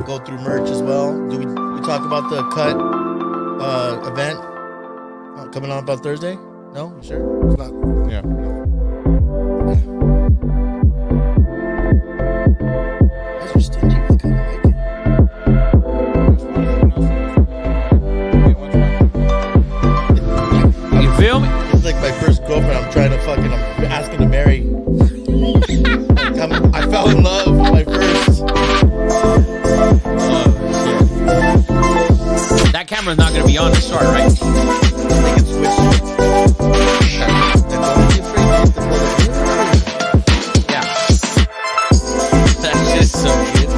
Go through merch as well. Do we talk about the KUTT event coming on about Thursday? No? You sure? It's not. Yeah. Guys are stingy with kind of like it. You feel me? It's like my first girlfriend. I'm asking to marry. I fell in love with my first. That camera's not going to be on to start, right? I think it's switched. Yeah. That's just so good.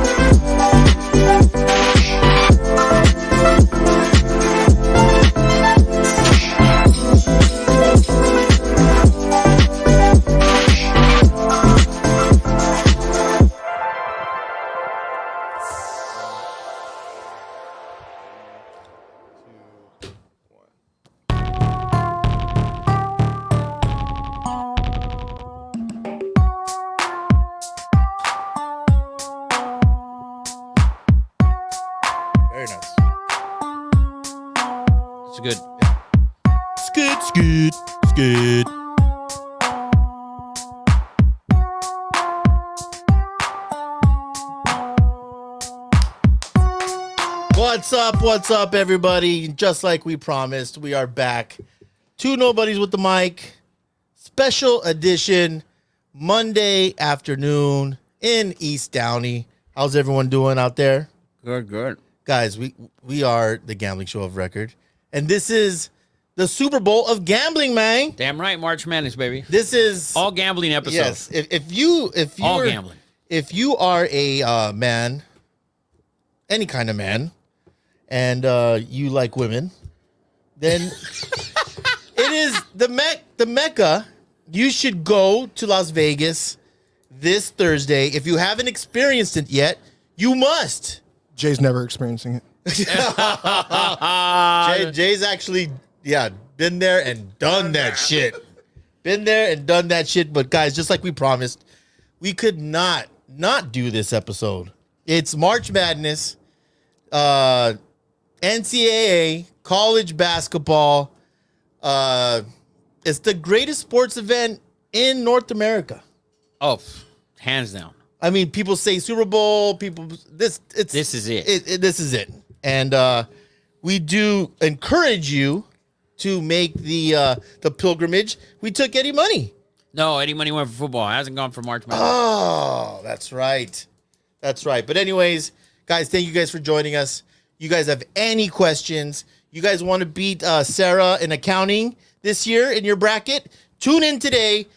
Very nice. It's good. Scoot, scoot, scoot. What's up, everybody? Just like we promised, we are back. Two Nobodies with the mic. Special edition, Monday afternoon in East Downey. How's everyone doing out there? Good. Guys, we are the gambling show of record. And this is the Super Bowl of gambling, man. Damn right, March Madness, baby. This is all gambling episodes. Yes. If all gambling. If you are a man, any kind of man, and you like women, then it is the Mecca. You should go to Las Vegas this Thursday. If you haven't experienced it yet, you must. Jay's never experiencing it. Jay's actually, been there and done that shit. Been there and done that shit. But guys, just like we promised, we could not do this episode. It's March Madness, NCAA, college basketball. It's the greatest sports event in North America. Oh, hands down. I mean, people say Super Bowl. This is it. This is it. And we do encourage you to make the pilgrimage. We took Eddie Money. No, Eddie Money went for football. It hasn't gone for March Madness. Oh, that's right. But anyways, guys, thank you guys for joining us. You guys have any questions? You guys want to beat Sarah in accounting this year in your bracket? Tune in today.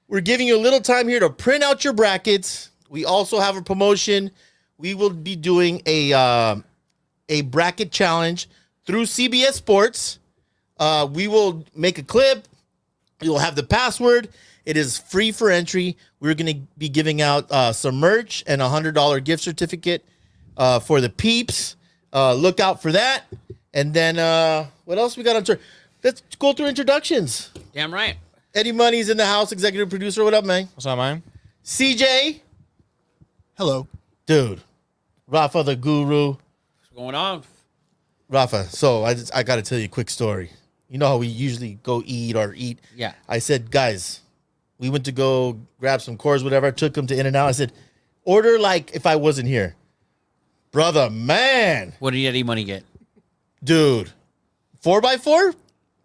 We're giving you a little time here to print out your brackets. we also have a promotion. We will be doing a bracket challenge through CBS Sports. We will make a clip. We will have the password. It is free for entry. We're going to be giving out some merch and a $100 gift certificate for the peeps. Look out for that. And then what else we got on tour? Let's go through introductions. Damn right. Eddie Money's in the house, executive producer. What up, man? What's up, man? CJ. Hello. Dude. Rafa the Guru. What's going on? Rafa, so I got to tell you a quick story. You know how we usually go eat. Yeah. I said, guys, we went to go grab some cores, whatever. I took them to In-N-Out. I said, order like if I wasn't here. Brother, man. What did Eddie Money get? Dude. 4x4?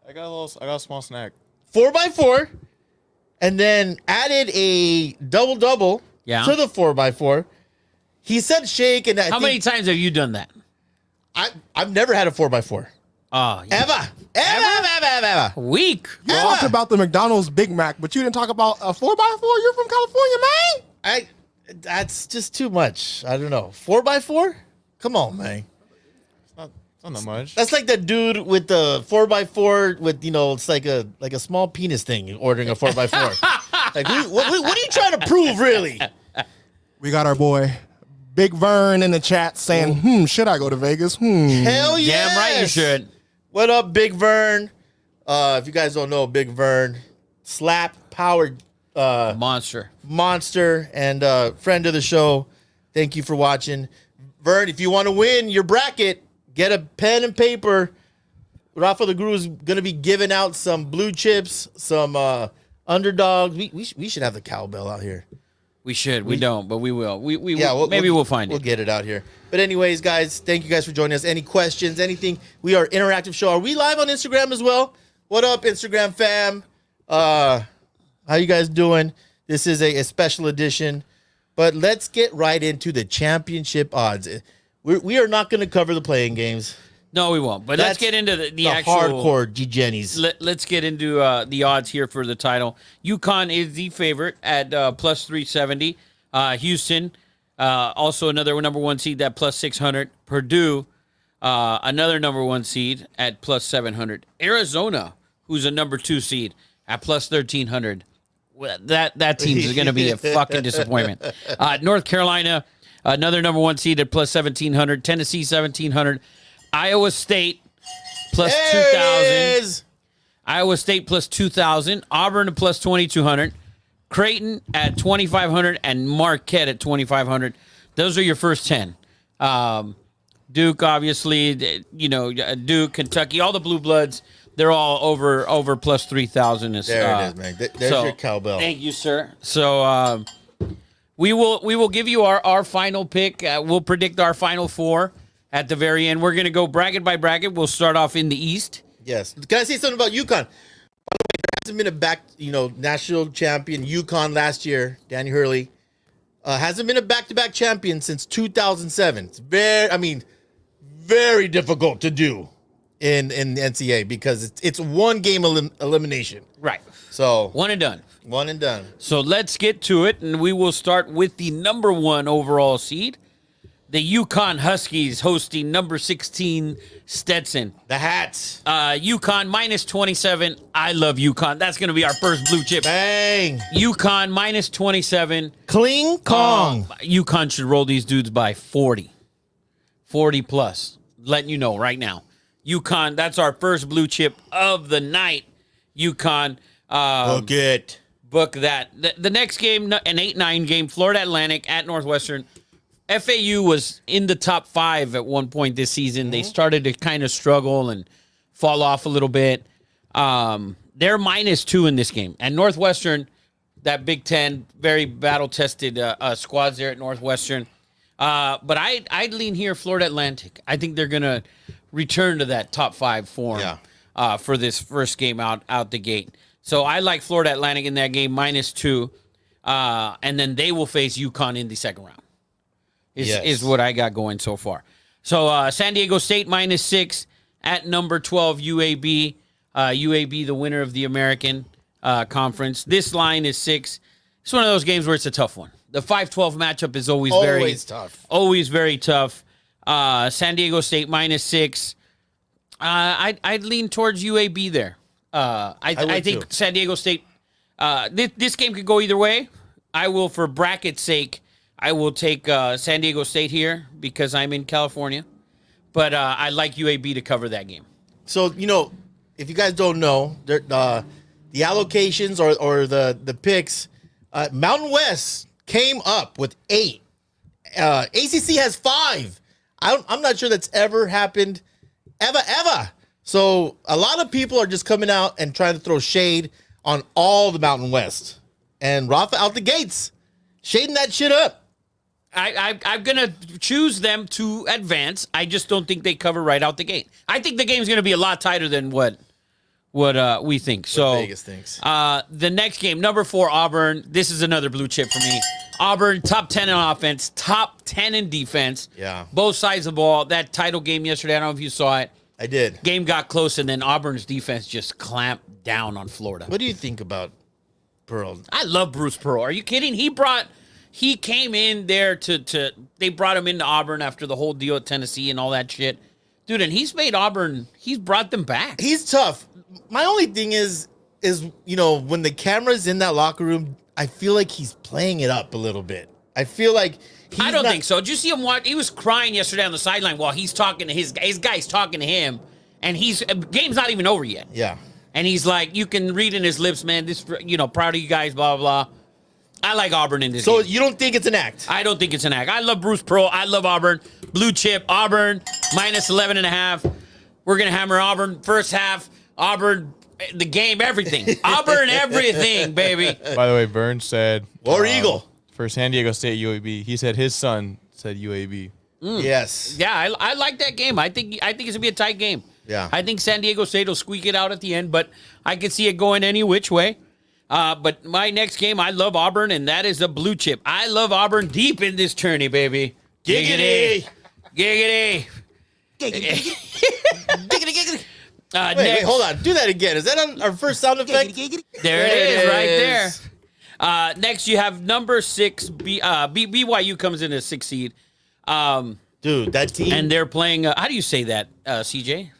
I got a small snack. 4x4. And then added a double-double Yeah. to the 4x4. He said shake. And How many times have you done that? I've never had a 4x4. Oh, yeah. Ever. Weak. You talked about the McDonald's Big Mac, but you didn't talk about a 4x4. You're from California, man. That's just too much. I don't know. 4x4? Come on, man. It's not that much. That's like that dude with the 4x4 with, it's like a small penis thing ordering a 4x4. Like, what are you trying to prove, really? We got our boy Big Vern in the chat saying, should I go to Vegas? Hell yeah. Damn right you should. What up, Big Vern? If you guys don't know, Big Vern, slap powered Monster. and friend of the show. Thank you for watching. Vern, if you want to win your bracket, get a pen and paper. Rafa the Guru is going to be giving out some blue chips, some underdogs. We should have the cowbell out here. We should. We don't, but we will. Maybe we'll find We'll it. get it out here. But anyways, guys, thank you guys for joining us. Any questions, anything? We are an interactive show. Are we live on Instagram as well? What up, Instagram fam? How you guys doing? This is a special edition. But let's get right into the championship odds. We are not going to cover the playing games. No, we won't. But let's get into the actual hardcore G-Jennies. Let's get into the odds here for the title. UConn is the favorite at plus 370. Houston, also another number one seed at plus 600. Purdue, another number one seed at plus 700. Arizona, who's a number two seed at plus 1300. Well, that team is going to be a fucking disappointment. North Carolina, another number one seed at plus 1700. Tennessee, 1700. Iowa State plus 2,000. Iowa State plus 2,000. Auburn plus 2,200. Creighton at 2,500 and Marquette at 2,500. Those are your first 10. Duke, obviously, Duke, Kentucky, all the blue bloods, they're all over plus 3,000. There it is, man. There's your cowbell. Thank you, sir. So we will give you our final pick. We'll predict our final four at the very end. We're going to go bracket by bracket. We'll start off in the East. Yes. Can I say something about UConn? By the way, there hasn't been a national champion. UConn last year, Danny Hurley, hasn't been a back-to-back champion since 2007. It's very difficult to do in the NCAA because it's one game elimination. Right. So One and done. one and done. So let's get to it, and we will start with the number one overall seed. The UConn Huskies hosting number 16 Stetson. The hats. UConn minus 27. I love UConn. That's going to be our first blue chip. Bang. UConn minus 27. Kling Kong. UConn should roll these dudes by 40. 40 plus. Letting you know right now. UConn, that's our first blue chip of the night. UConn. Book it. Book that. The next game, an 8-9 game, Florida Atlantic at Northwestern. FAU was in the top 5 at one point this season. They started to kind of struggle and fall off a little bit. They're minus 2 in this game. And Northwestern, that Big Ten, very battle-tested squads there at Northwestern. But I'd lean here Florida Atlantic. I think they're going to return to that top 5 form for this first game out the gate. So I like Florida Atlantic in that game, minus 2. And then they will face UConn in the second round. Is what I got going so far. So San Diego State minus 6 at number 12 UAB. UAB, the winner of the American Conference. This line is 6. It's one of those games where it's a tough one. The 5-12 matchup is always tough. Always very tough. San Diego State -6. I'd lean towards UAB there. I think too. San Diego State. This game could go either way. I will, for bracket's sake, I will take San Diego State here because I'm in California. But I like UAB to cover that game. So, if you guys don't know, the allocations or the picks, Mountain West came up with 8. ACC has 5. I'm not sure that's ever happened, ever. So a lot of people are just coming out and trying to throw shade on all the Mountain West. And Rafa out the gates, shading that shit up. I'm going to choose them to advance. I just don't think they cover right out the gate. I think the game's going to be a lot tighter than what we think. So Vegas thinks. The next game, number 4, Auburn. This is another blue chip for me. Auburn, top 10 in offense, top 10 in defense. Yeah. Both sides of the ball. That title game yesterday, I don't know if you saw it. I did. Game got close, and then Auburn's defense just clamped down on Florida. What do you think about Pearl? I love Bruce Pearl. Are you kidding? He came in there they brought him into Auburn after the whole deal at Tennessee and all that shit. Dude, and he's made Auburn, he's brought them back. He's tough. My only thing is when the camera's in that locker room, I feel like he's playing it up a little bit. I feel like I don't think so. Did you see him watch? He was crying yesterday on the sideline while he's talking to his guy's talking to him, and game's not even over yet. Yeah. And he's like, you can read in his lips, man, this, proud of you guys, blah, blah, blah. I like Auburn in this game. So you don't think it's an act? I don't think it's an act. I love Bruce Pearl. I love Auburn. Blue chip, Auburn, -11.5. We're going to hammer Auburn first half. Auburn, the game, everything. Auburn, everything, baby. By the way, Burns said War Eagle. for San Diego State UAB. He said his son said UAB. Yes. Yeah, I like that game. I think it's going to be a tight game. Yeah. I think San Diego State will squeak it out at the end, but I can see it going any which way. But my next game, I love Auburn, and that is a blue chip. I love Auburn deep in this tourney, baby. Giggity. Giggity. Giggity, giggity. Next, Wait, hold on. Do that again. Is that on our first sound effect? there it is, right there. Next, you have number 6, BYU comes in as 6 seed. Dude, that team. And they're playing, how do you say that, CJ?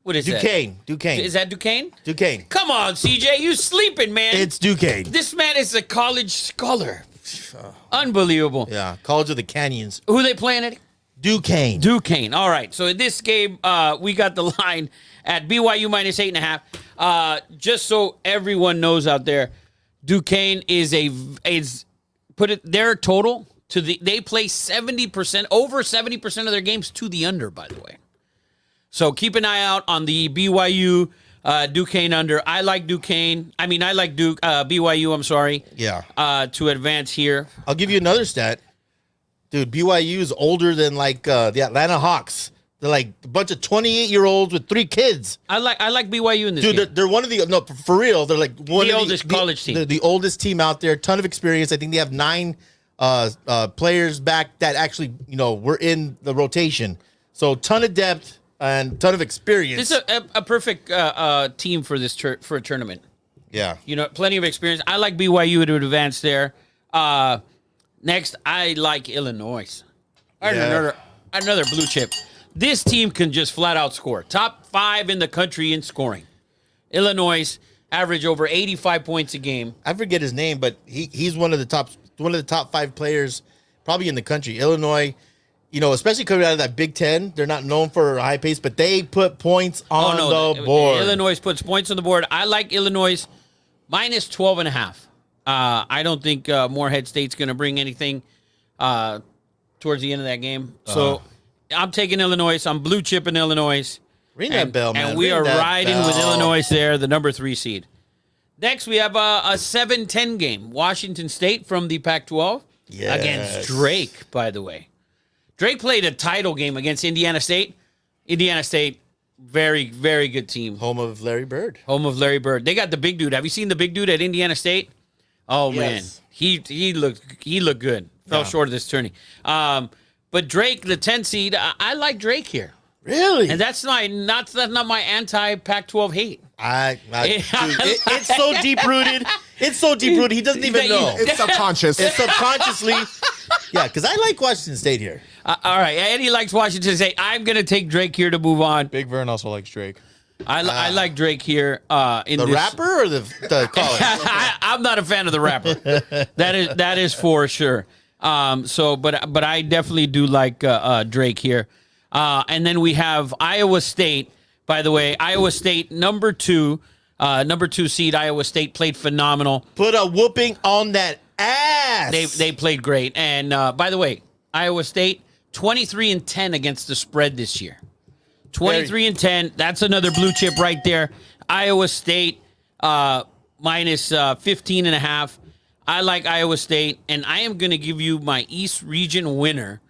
What is Duquesne. that? Duquesne. Is that Duquesne? Duquesne. Come on, CJ, you sleeping, man. It's Duquesne. This man is a college scholar. Unbelievable. Yeah. College of the Canyons. Who they playing at? Duquesne. Duquesne. All right. So in this game, we got the line at BYU -8.5. Just so everyone knows out there, Duquesne their total to they play 70%, over 70% of their games to the under, by the way. So keep an eye out on the BYU Duquesne under. I like Duquesne. I like BYU, I'm sorry. Yeah. To advance here. I'll give you another stat. Dude, BYU is older than the Atlanta Hawks. They're like a bunch of 28-year-olds with 3 kids. I like BYU in this Dude, game. they're one of for real. They're like one The of oldest college team. The oldest team out there. Ton of experience. I think they have 9 players back that actually were in the rotation. So ton of depth and ton of experience. This is a perfect team for this for a tournament. Yeah. Plenty of experience. I like BYU to advance there. Next, I like Illinois. Yeah. Another blue chip. This team can just flat out score. Top 5 in the country in scoring. Illinois average over 85 points a game. I forget his name, but he's one of the top 5 players probably in the country. Illinois, especially coming out of that Big Ten, they're not known for high pace, but they put points on the board. Illinois puts points on the board. I like Illinois -12.5. I don't think Morehead State's going to bring anything towards the end of that game. So I'm taking Illinois. I'm blue chipping Illinois. Ring that bell, man. And we Ring are that riding bell. with Illinois there, the number 3 seed. Next, we have a 7-10 game. Washington State from the Pac-12 against Drake, by the way. Drake played a title game against Indiana State. Indiana State, very, very good team. Home of Larry Bird. Home of Larry Bird. They got the big dude. Have you seen the big dude at Indiana State? Oh, Yes. man. He looked good. Fell short of this tourney. But Drake, the 10 seed, I like Drake here. Really? And that's not my anti-Pac-12 hate. Dude, it's so deep rooted It's so deep rooted. He doesn't even know. It's subconscious. It's subconsciously. Yeah, because I like Washington State here. All right, Eddie likes Washington State. I'm going to take Drake here to move on. Big Vern also likes Drake. I like Drake here. In The this. rapper or the caller? I'm not a fan of the rapper. That is for sure. But I definitely do like Drake here. And then we have Iowa State. By the way, Iowa State number two seed. Iowa State played phenomenal. Put a whooping on that ass. They played great. And by the way, Iowa State 23-10 against the spread this year. 23-10. That's another blue chip right there. Iowa State minus 15.5. I like Iowa State, and I am going to give you my East Region winner.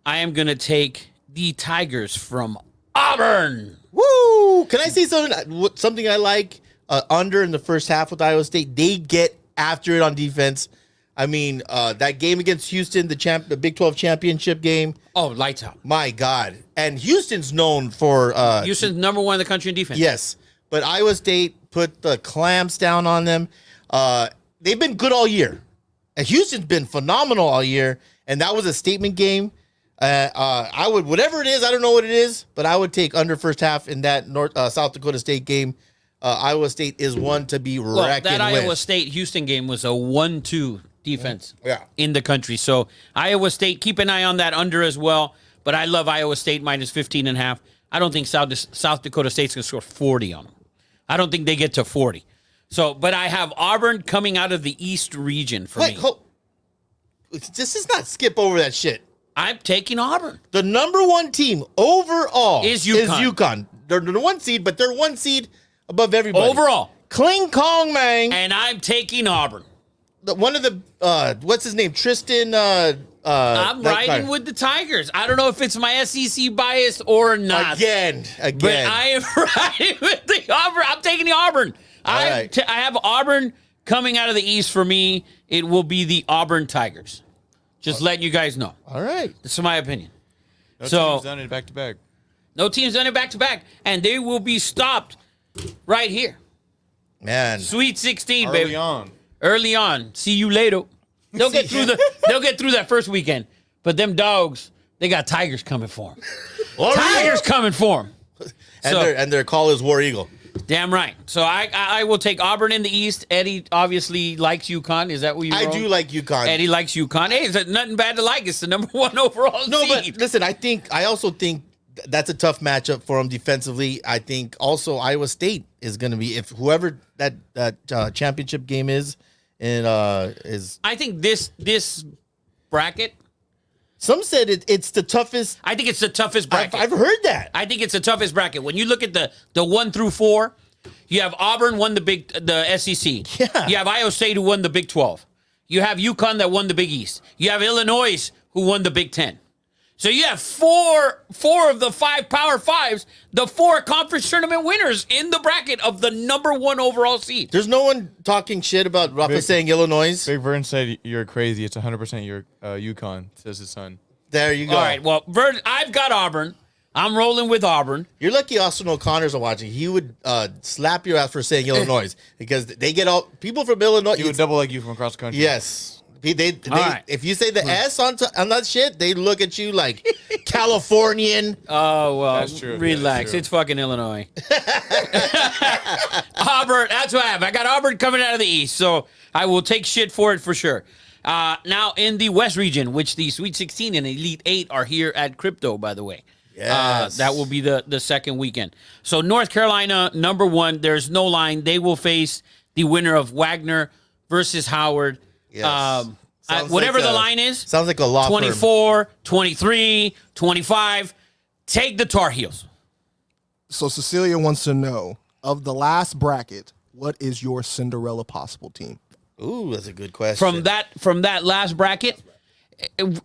I am going to take the Tigers from Auburn. Woo! Can I say something? Something I like under in the first half with Iowa State. They get after it on defense. I mean, that game against Houston, the Big 12 championship game. Oh, lights out. My God. And Houston's known for... Houston's number one in the country in defense. Yes. But Iowa State put the clamps down on them. They've been good all year. And Houston's been phenomenal all year. And that was a statement game. I would, whatever it is, I don't know what it is, but I would take under first half in that South Dakota State game. Iowa State is one to be reckoned that Iowa with. State-Houston game was a 1-2 defense Yeah. in the country. So Iowa State, keep an eye on that under as well. But I love Iowa State minus 15.5. I don't think South Dakota State's going to score 40 on them. I don't think they get to 40. So, but I have Auburn coming out of the East region for me. This is not skip over that shit. I'm taking Auburn. The number one team overall Is UConn. They're the one seed, but they're one seed above everybody. Overall. Kling Kong, man. And I'm taking Auburn. One of the, what's his name? Tristan. I'm riding with the Tigers. I don't know if it's my SEC bias or not. Again. But I am riding with the Auburn. I'm taking the Auburn. I have Auburn coming out of the East for me. It will be the Auburn Tigers. Just letting you guys know. All right. That's my opinion. No team's done it back-to-back. No team's done it back-to-back. And they will be stopped right here. Man. Sweet 16, Early baby. on. Early on. See you later. They'll get through that first weekend. But them dogs, they got Tigers coming for them. Tigers coming for them. And their call is War Eagle. Damn right. So I will take Auburn in the East. Eddie obviously likes UConn. Is that what you I wrote? do like UConn. Eddie likes UConn. Hey, it's nothing bad to like. It's the number one overall seed. No, but listen, I also think that's a tough matchup for them defensively. I think also Iowa State is going to be, if whoever that championship game is, is. I think this bracket. Some said it's the toughest. I think it's the toughest bracket. I've heard that. I think it's the toughest bracket. When you look at the 1 through 4, you have Auburn won the SEC. Yeah. You have Iowa State who won the Big 12. You have UConn that won the Big East. You have Illinois who won the Big 10. So you have four of the 5 Power Fives, the 4 conference tournament winners in the bracket of the number 1 overall seed. There's no one talking shit about Rafa saying Illinois. Big Vern said you're crazy. It's 100% your UConn, says his son. There you go. All right, well, Vern, I've got Auburn. I'm rolling with Auburn. You're lucky Austin O'Connors are watching. He would slap your ass for saying Illinois because they get all people from Illinois. He would double like you from across the country. Yes. They right. If you say the S on that shit, they look at you like Californian. Oh, well, That's true. relax. That's true. It's fucking Illinois. Auburn, that's what I have. I got Auburn coming out of the East, so I will take shit for it for sure. Now, in the West region, which the Sweet 16 and Elite 8 are here at Crypto, by the way. Yes. That will be the second weekend. So North Carolina, number 1, there's no line. They will face the winner of Wagner versus Howard. Yes. Whatever like the line is. Sounds like a law 24, 23, 25. Take the Tar Heels. So Cecilia wants to know, of the last bracket, what is your Cinderella possible team? Ooh, that's a good question. From that last bracket,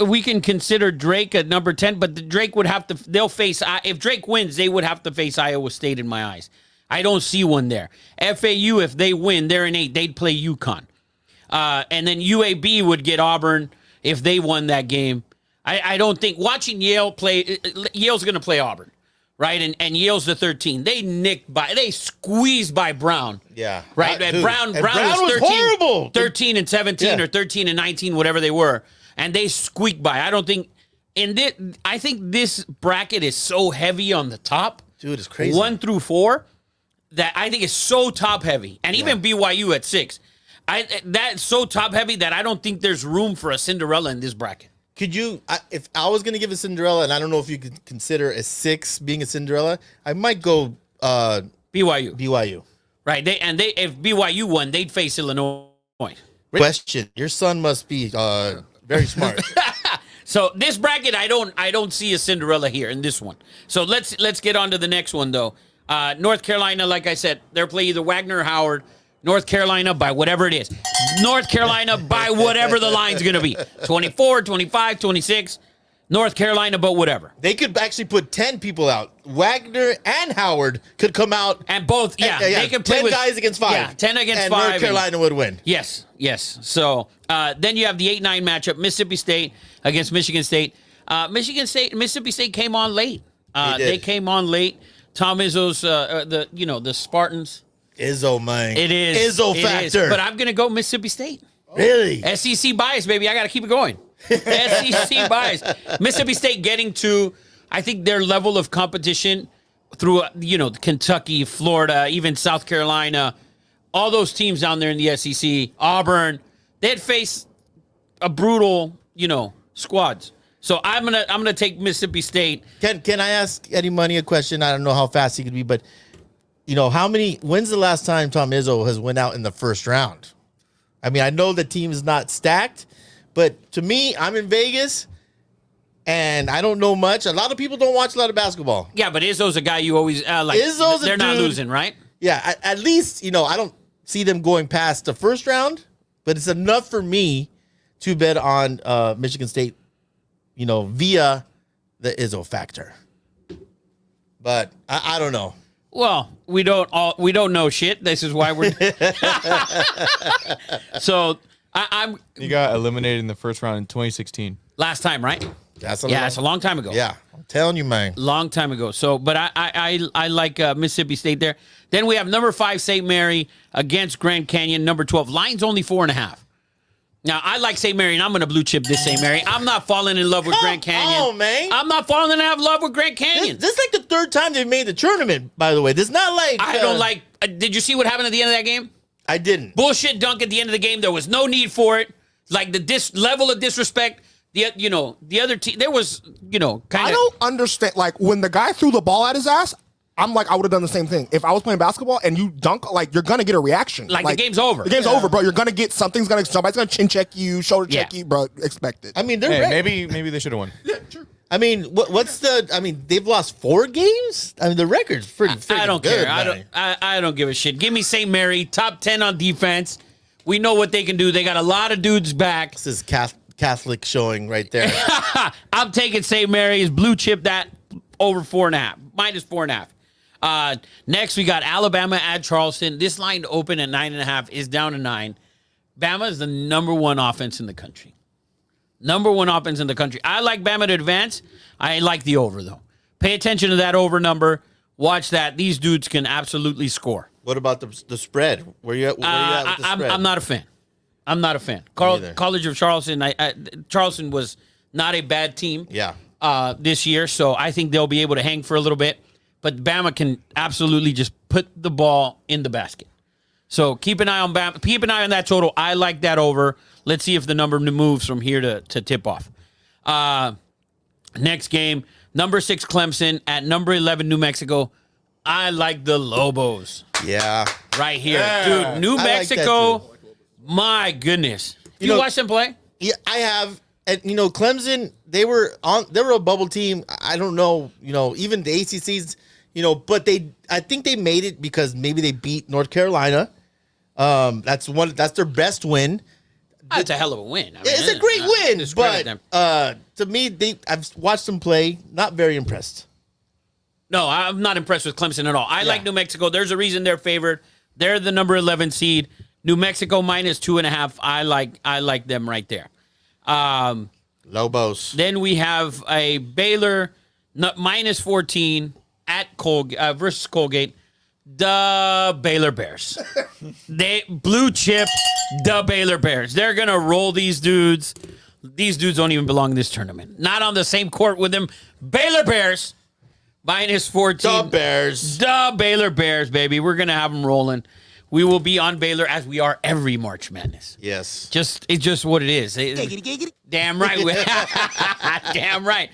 we can consider Drake at number 10, but Drake would have to, they'll face, if Drake wins, they would have to face Iowa State in my eyes. I don't see one there. FAU, if they win, they're in 8, they'd play UConn. And then UAB would get Auburn if they won that game. I don't think, watching Yale play, Yale's going to play Auburn. right? And Yale's the 13. They squeezed by Brown. Yeah. Right. Dude, Brown and was 13, horrible. 13 and 17 Yeah. or 13 and 19, whatever they were. And they squeaked by. I don't think I think this bracket is so heavy on the top. Dude, it's crazy. 1 through 4 that I think is so top heavy. And even BYU at 6. That's so top heavy that I don't think there's room for a Cinderella in this bracket. Could you, if I was going to give a Cinderella, and I don't know if you could consider a 6 being a Cinderella, I might go BYU. Right. If BYU won, they'd face Illinois. Question. Your son must be very smart. So this bracket, I don't see a Cinderella here in this one. So let's get on to the next one though. North Carolina, like I said, they're playing either Wagner or Howard. North Carolina by whatever it is. North Carolina by whatever the line's going to be. 24, 25, 26. North Carolina, but whatever. They could actually put 10 people out. Wagner and Howard could come out. And both, they could play 10 with guys against 5. Yeah, 10 against and 5. North Carolina would win. Yes. So then you have the 8-9 matchup, Mississippi State against Michigan State. Mississippi State came on late. They came on late. Tom Izzo's, the Spartans. Izzo, man. It is. Izzo factor. But I'm going to go Mississippi State. Really? SEC bias, baby. I got to keep it going. SEC bias. Mississippi State getting to, I think, their level of competition through, Kentucky, Florida, even South Carolina, all those teams down there in the SEC, Auburn, they'd face a brutal, squads. So I'm gonna take Mississippi State. Can I ask Eddie Money a question? I don't know how fast he could be, but when's the last time Tom Izzo has went out in the first round? I mean, I know the team is not stacked, but to me, I'm in Vegas and I don't know much. A lot of people don't watch a lot of basketball. Yeah, but Izzo's a guy you always like. Izzo's they're not losing, right? Yeah, at least, I don't see them going past the first round, but it's enough for me to bet on Michigan State, via the Izzo factor. But I don't know. Well, we don't know shit. This is why we're so I'm You got eliminated in the first round in 2016. last time, right? That's It's a long time ago. Yeah, I'm telling you, man. Long time ago. So, but I like Mississippi State there. Then we have number 5 St. Mary against Grand Canyon. Number 12 line's only 4.5. Now I like St. Mary, and I'm gonna blue chip this St. Mary. I'm not falling in love with Grand Canyon. Oh man, I'm not falling in love with Grand Canyon. this is like the third time they've made the tournament. By the way, this is not like I don't like. Did you see what happened at the end of that game? I didn't. Bullshit dunk at the end of the game. There was no need for it. Like level of disrespect. The other team. There was kind of. I don't understand. Like when the guy threw the ball at his ass, I'm like, I would have done the same thing. If I was playing basketball and you dunk, like you're gonna get a reaction. Like the game's over. The game's over, bro. You're gonna get somebody's gonna chin check you, shoulder check you, bro. Expect it. I mean, they're maybe they should have won. Yeah, sure. I mean, they've lost 4 games. I mean, the record's pretty. I don't good, care. man. I don't give a shit. Give me St. Mary, top 10 on defense. We know what they can do. They got a lot of dudes back. This is Catholic showing right there. I'm taking St. Mary's, blue chip that over 4.5, minus 4.5. Next, we got Alabama at Charleston. This line open at 9.5 is down to 9. Bama is the number 1 offense in the country. Number 1 offense in the country. I like Bama to advance. I like the over, though. Pay attention to that over number. Watch that. These dudes can absolutely score. What about the spread? Where you at with the spread? I'm not a fan. I'm not a fan. Neither. College of Charleston. Charleston was not a bad team. Yeah. This year, so I think they'll be able to hang for a little bit. But Bama can absolutely just put the ball in the basket. So keep an eye on Bama. Keep an eye on that total. I like that over. Let's see if the number moves from here to tip off. Next game, number 6 Clemson at number 11 New Mexico. I like the Lobos. Yeah. Right here. Yeah. Dude, New I like that Mexico, too. my goodness. You know- watch them play? Yeah, I have. And Clemson, they were a bubble team. I don't know, even the ACCs, but I think they made it because maybe they beat North Carolina. That's their best win. That's a hell of a win. I mean, It's a great win, discredit them. but to me, I've watched them play. Not very impressed. No, I'm not impressed with Clemson at all. I like New Mexico. There's a reason they're favored. They're the number 11 seed. New Mexico minus 2.5. I like them right there. Lobos. Then we have a Baylor minus 14 at versus Colgate, the Baylor Bears. They blue chip, the Baylor Bears. They're gonna roll these dudes. These dudes don't even belong in this tournament. Not on the same court with them. Baylor Bears minus 14. The Bears. The Baylor Bears, baby. We're gonna have them rolling. We will be on Baylor as we are every March Madness. Yes. It's just what it is. Damn right. Damn right.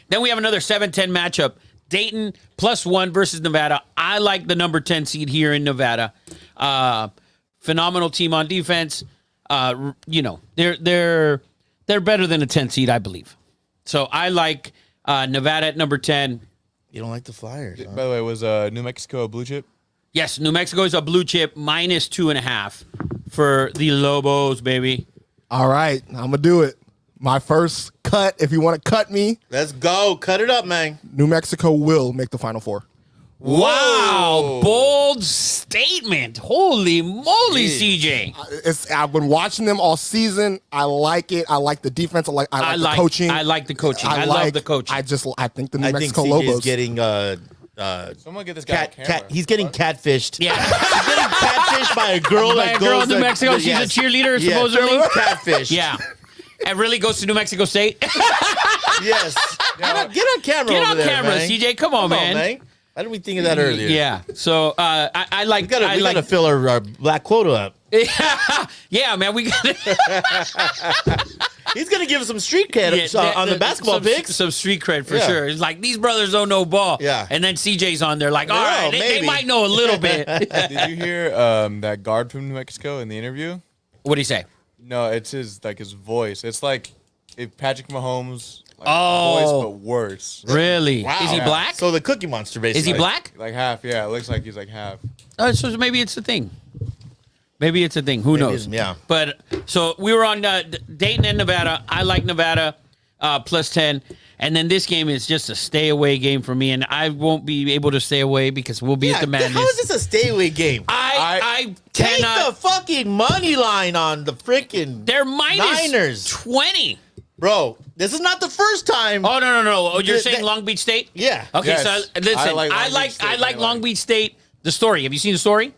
Then we have another 7-10 matchup. Dayton +1 versus Nevada. I like the number 10 seed here in Nevada. Phenomenal team on defense. They're better than a 10 seed, I believe. So I like Nevada at number 10. You don't like the Flyers, huh? By the way, was New Mexico a blue chip? Yes, New Mexico is a blue chip minus 2.5 for the Lobos, baby. All right, I'm gonna do it. My first cut, if you want to cut me, Let's go. Cut it up, man. New Mexico will make the Final Four. Wow, bold statement. Holy moly, CJ. I've been watching them all season. I like it. I like the defense. I like the coaching. I like the coaching. I love the coaching. I think the New I think Mexico CJ Lobos is getting Someone get this guy a camera. he's getting catfished. Yeah. He's getting catfished by a girl By that a girl goes in New to- Mexico. She's a yes. cheerleader, Yeah, supposedly. catfished. Yeah. And really goes to New Mexico State. Yes. Get on camera Get over on there, camera, man. CJ. Come on, man. Why didn't we think of that earlier? Yeah. So I like. We gotta fill our black quota up. Yeah, man. We got He's gonna give us some street cred on the basketball picks. Some street cred for Yeah. sure. It's like these brothers don't know ball. Yeah. And then CJ's on there like, all No, right, they maybe. might know a little bit. Did you hear that guard from New Mexico in the interview? What do you say? No, it's his voice. It's like if Patrick Mahomes Oh. voice, but worse. Really? Wow. Is he black? So the Cookie Monster, basically. Is he black? Like half, yeah. It looks like he's like half. So maybe it's a thing. Maybe it's a thing. Who knows? Yeah. But so we were on Dayton and Nevada. I like Nevada +10. And then this game is just a stay away game for me. And I won't be able to stay away because we'll be at the Madness. How is this a stay away game? I Take cannot. the fucking money line on the freaking They're minus Niners. 20. Bro, this is not the first time. Oh, no. Oh, you're The- saying the- Long Beach State? Yeah. Okay, Yes. so listen, I like I Long Beach like State, Long Beach State. The story. Have you seen the story?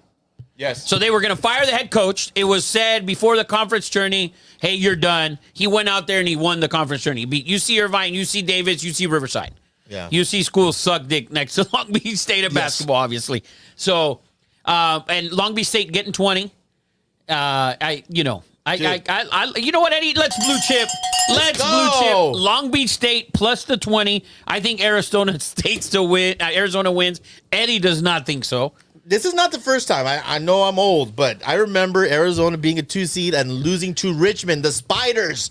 Yes. So they were going to fire the head coach. It was said before the conference tourney, hey, you're done. He went out there and he won the conference tourney. He beat UC Irvine, UC Davis, UC Riverside. Yeah. UC schools suck dick next to Long Beach State at basketball, obviously. So, and Long Beach State getting 20. You know what, Eddie? Let's blue chip. Let's blue go. chip. Long Beach State plus the 20. I think Arizona State still win. Arizona wins. Eddie does not think so. This is not the first time. I know I'm old, but I remember Arizona being a 2 seed and losing to Richmond, the Spiders.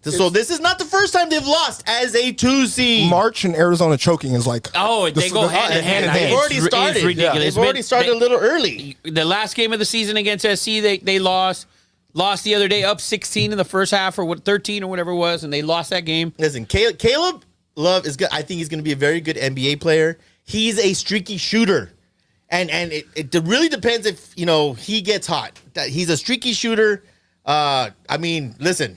So this is not the first time they've lost as a 2 seed. March and Arizona choking is like They go hand in hand. They've already started. It's ridiculous. They've already started a little early. The last game of the season against SC, they lost. Lost the other day, up 16 in the first half, or 13 or whatever it was, and they lost that game. Listen, Caleb Love is good. I think he's going to be a very good NBA player. He's a streaky shooter. And it really depends if, he gets hot. That he's a streaky shooter. I mean, listen,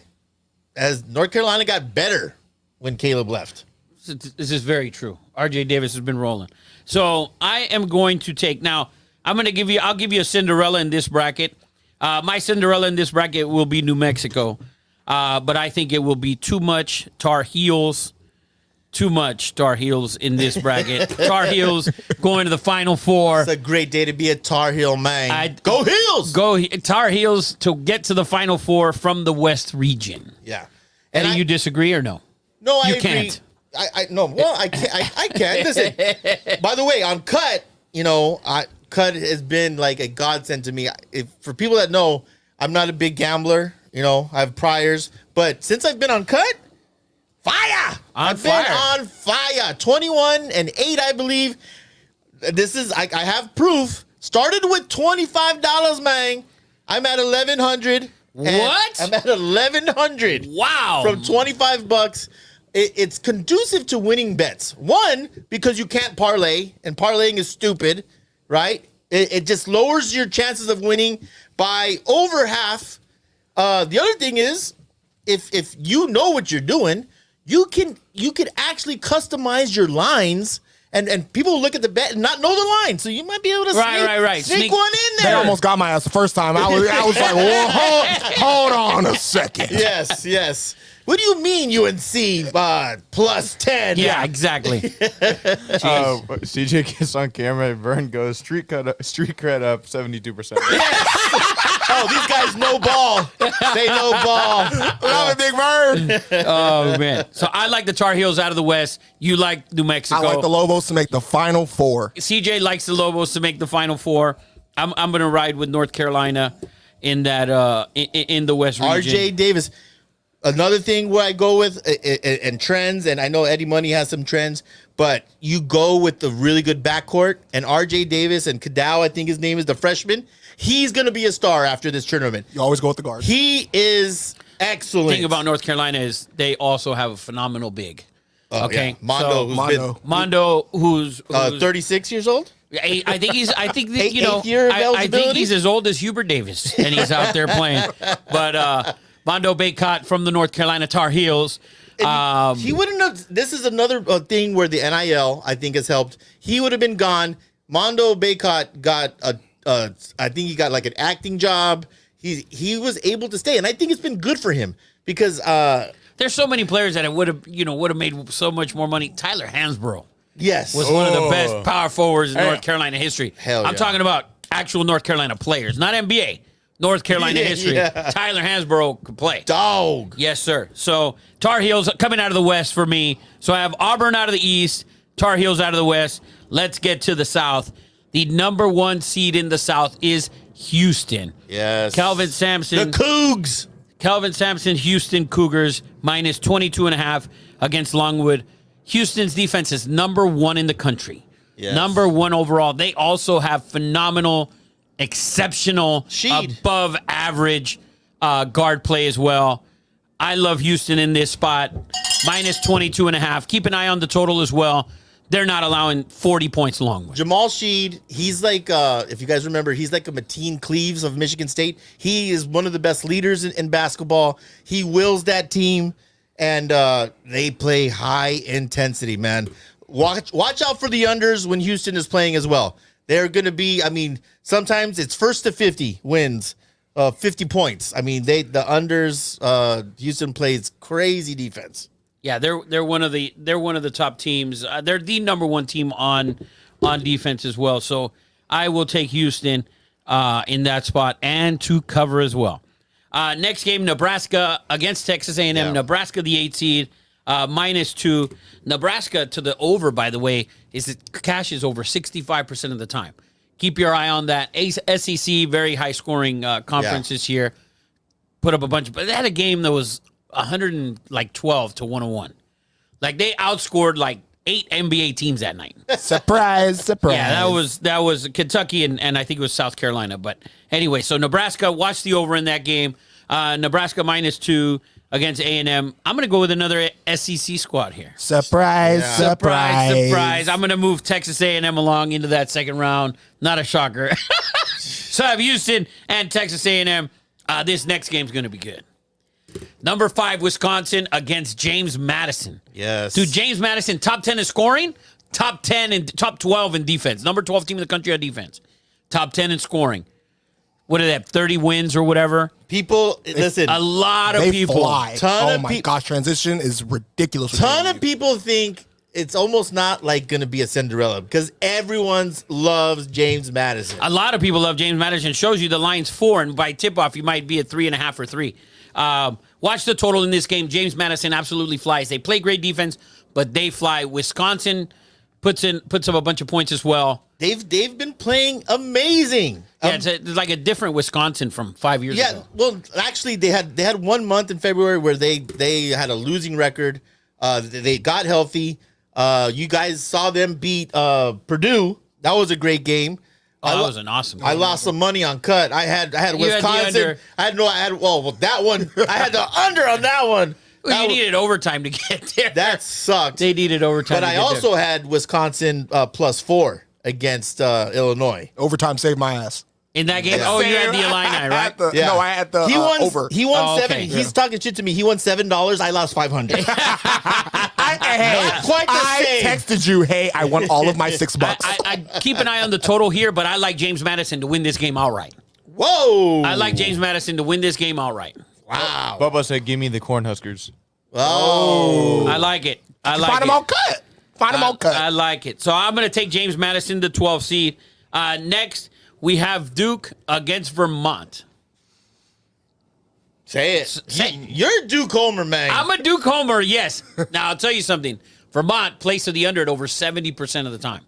as North Carolina got better when Caleb left. This is very true. RJ Davis has been rolling. So I am going to take now. I'll give you a Cinderella in this bracket. My Cinderella in this bracket will be New Mexico, but I think it will be too much Tar Heels. Too much Tar Heels in this bracket. Tar Heels going to the Final Four. It's a great day to be a Tar Heel man. Go Heels! Go Tar Heels to get to the Final Four from the West region. Yeah. Eddie, you disagree or no? No, I You agree. can't. No. Well, I can. Listen. By the way, on KUTT, KUTT has been like a godsend to me. For people that know, I'm not a big gambler. I have priors, but since I've been on KUTT, I've been on fire. 21-8, I believe. This is I have proof. Started with $25, man. I'm at $1,100. What? I'm at $1,100. Wow. From $25. It's conducive to winning bets. One, because you can't parlay, and parlaying is stupid, right? It just lowers your chances of winning by over half. The other thing is, if you know what you're doing, you can actually customize your lines And people look at the bet and not know the line, so you might be able to Right. sneak one in They there. almost got my ass the first time. I was like, whoa, hold on a second. Yes. What do you mean UNC plus 10? Yeah, exactly. CJ gets on camera. Vern goes street cred up 72%. Oh, these guys know ball. They know ball. Love it, Big Bird. Oh man. So I like the Tar Heels out of the West. You like New Mexico. I like the Lobos to make the Final Four. CJ likes the Lobos to make the Final Four. I'm going to ride with North Carolina in that in the West region. RJ Davis. Another thing where I go with and trends, and I know Eddie Money has some trends, but you go with the really good backcourt, and RJ Davis and Kadau, I think his name is, the freshman. He's going to be a star after this tournament. You always go with the guards. He is excellent. The thing about North Carolina is they also have a phenomenal big. Okay, Yeah. Mondo, so, Mondo, who's 36 years old. I think he's. I think that, Eighth year of I think eligibility? he's as old as Hubert Davis, and he's out there playing. But Mondo Baycott from the North Carolina Tar Heels. He wouldn't have. This is another thing where the NIL I think has helped. He would have been gone. Mondo Baycott got I think he got like an acting job. He was able to stay, and I think it's been good for him because There's so many players that would have made so much more money. Tyler Hansbrough yes, was one of the best power forwards in North Carolina history. Hell I'm yeah. talking about actual North Carolina players, not NBA. North Carolina history. Yeah. Tyler Hansbrough could play. dog. Yes, sir. So Tar Heels coming out of the West for me. So I have Auburn out of the East, Tar Heels out of the West. Let's get to the South. The number 1 seed in the South is Houston. Yes, Kelvin Sampson. the Cougs. Kelvin Sampson, Houston Cougars, minus 22.5 against Longwood. Houston's defense is number 1 in the country. Yes. Number 1 overall. They also have phenomenal, exceptional, Sheed. above average guard play as well. I love Houston in this spot. Minus 22.5. Keep an eye on the total as well. They're not allowing 40 points Longwood. Jamal Sheed, he's like, if you guys remember, he's like a Mateen Cleaves of Michigan State. He is one of the best leaders in basketball. He wills that team, and they play high intensity, man. Watch out for the unders when Houston is playing as well. They're going to be, sometimes it's first to 50 wins, 50 points. The unders, Houston plays crazy defense. Yeah, they're one of the top teams. They're the number 1 team on defense as well. So I will take Houston in that spot and to cover as well. Next game, Nebraska against Texas A&M. Yeah. Nebraska, the 8 seed, minus 2. Nebraska to the over, by the way, cashes over 65% of the time. Keep your eye on that. SEC, very high scoring conference this year. Put up a bunch, but they had a game that was 112 to 101. Like they outscored like 8 NBA teams that night. Surprise. Yeah, that was Kentucky and I think it was South Carolina. But anyway, so Nebraska, watch the over in that game. Nebraska minus 2 against A&M. I'm going to go with another SEC squad here. Surprise. Surprise. I'm going to move Texas A&M along into that second round. Not a shocker. So I have Houston and Texas A&M. This next game's going to be good. Number 5, Wisconsin against James Madison. Yes. Dude, James Madison, top 10 in scoring, top 10 and top 12 in defense. Number 12 team in the country on defense. Top 10 in scoring. What did they have, 30 wins or whatever? People, listen. A lot of They people. fly. Ton Oh of my gosh, transition is ridiculous. Ton of people think it's almost not like going to be a Cinderella because everyone loves James Madison. A lot of people love James Madison. Shows you the line's 4, and by tip-off, you might be at 3.5 or 3. Watch the total in this game. James Madison absolutely flies. They play great defense, but they fly. Wisconsin puts up a bunch of points as well. They've been playing amazing. Yeah, it's like a different Wisconsin from 5 years ago. Well, actually, they had 1 month in February where they had a losing record. They got healthy. You guys saw them beat Purdue. That was a great game. Oh, that was an awesome game. I lost some money on cut. I had You had the Wisconsin. under. That one. I had the under on that one. Well, you needed overtime to get there. That sucked. They needed overtime. But to I get also there. had Wisconsin +4 against Illinois. Overtime saved my ass. In that game. Yeah. Oh, you had the Illini, right? No, I had the He won over. He won Oh, 7. okay. He's talking shit to me. He won $7. I lost $500. Not quite the same. texted you, hey, I want all of my $6. I keep an eye on the total here, but I like James Madison to win this game outright. Whoa. I like James Madison to win this game outright. Wow. Bubba said, "Give me the Cornhuskers." Oh. I like it. I like Find it. them on cut. Find them on cut. I like it. So I'm going to take James Madison, the 12th seed. Next, we have Duke against Vermont. Say it. You're Duke Homer, man. I'm a Duke homer, yes. Now, I'll tell you something. Vermont plays to the under at over 70% of the time.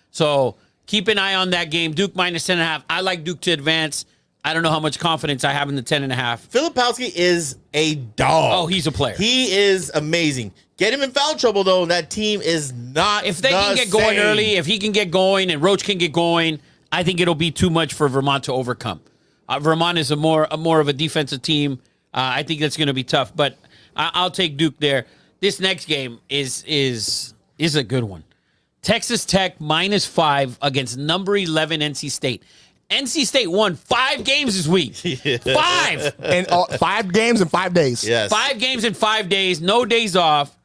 So keep an eye on that game. Duke minus 10.5. I like Duke to advance. I don't know how much confidence I have in the 10.5. Filipowski is a dog. Oh, he's a player. He is amazing. Get him in foul trouble, though. That team is not If they can get going early, if he can get going and Roach can get going, I think it'll be too much for Vermont to overcome. Vermont is a more of a defensive team. I think that's going to be tough, but I'll take Duke there. This next game is a good one. Texas Tech minus 5 against number 11 NC State. NC State won 5 games this week. 5. And 5 games in 5 days. Yes. 5 games in 5 days, no days off.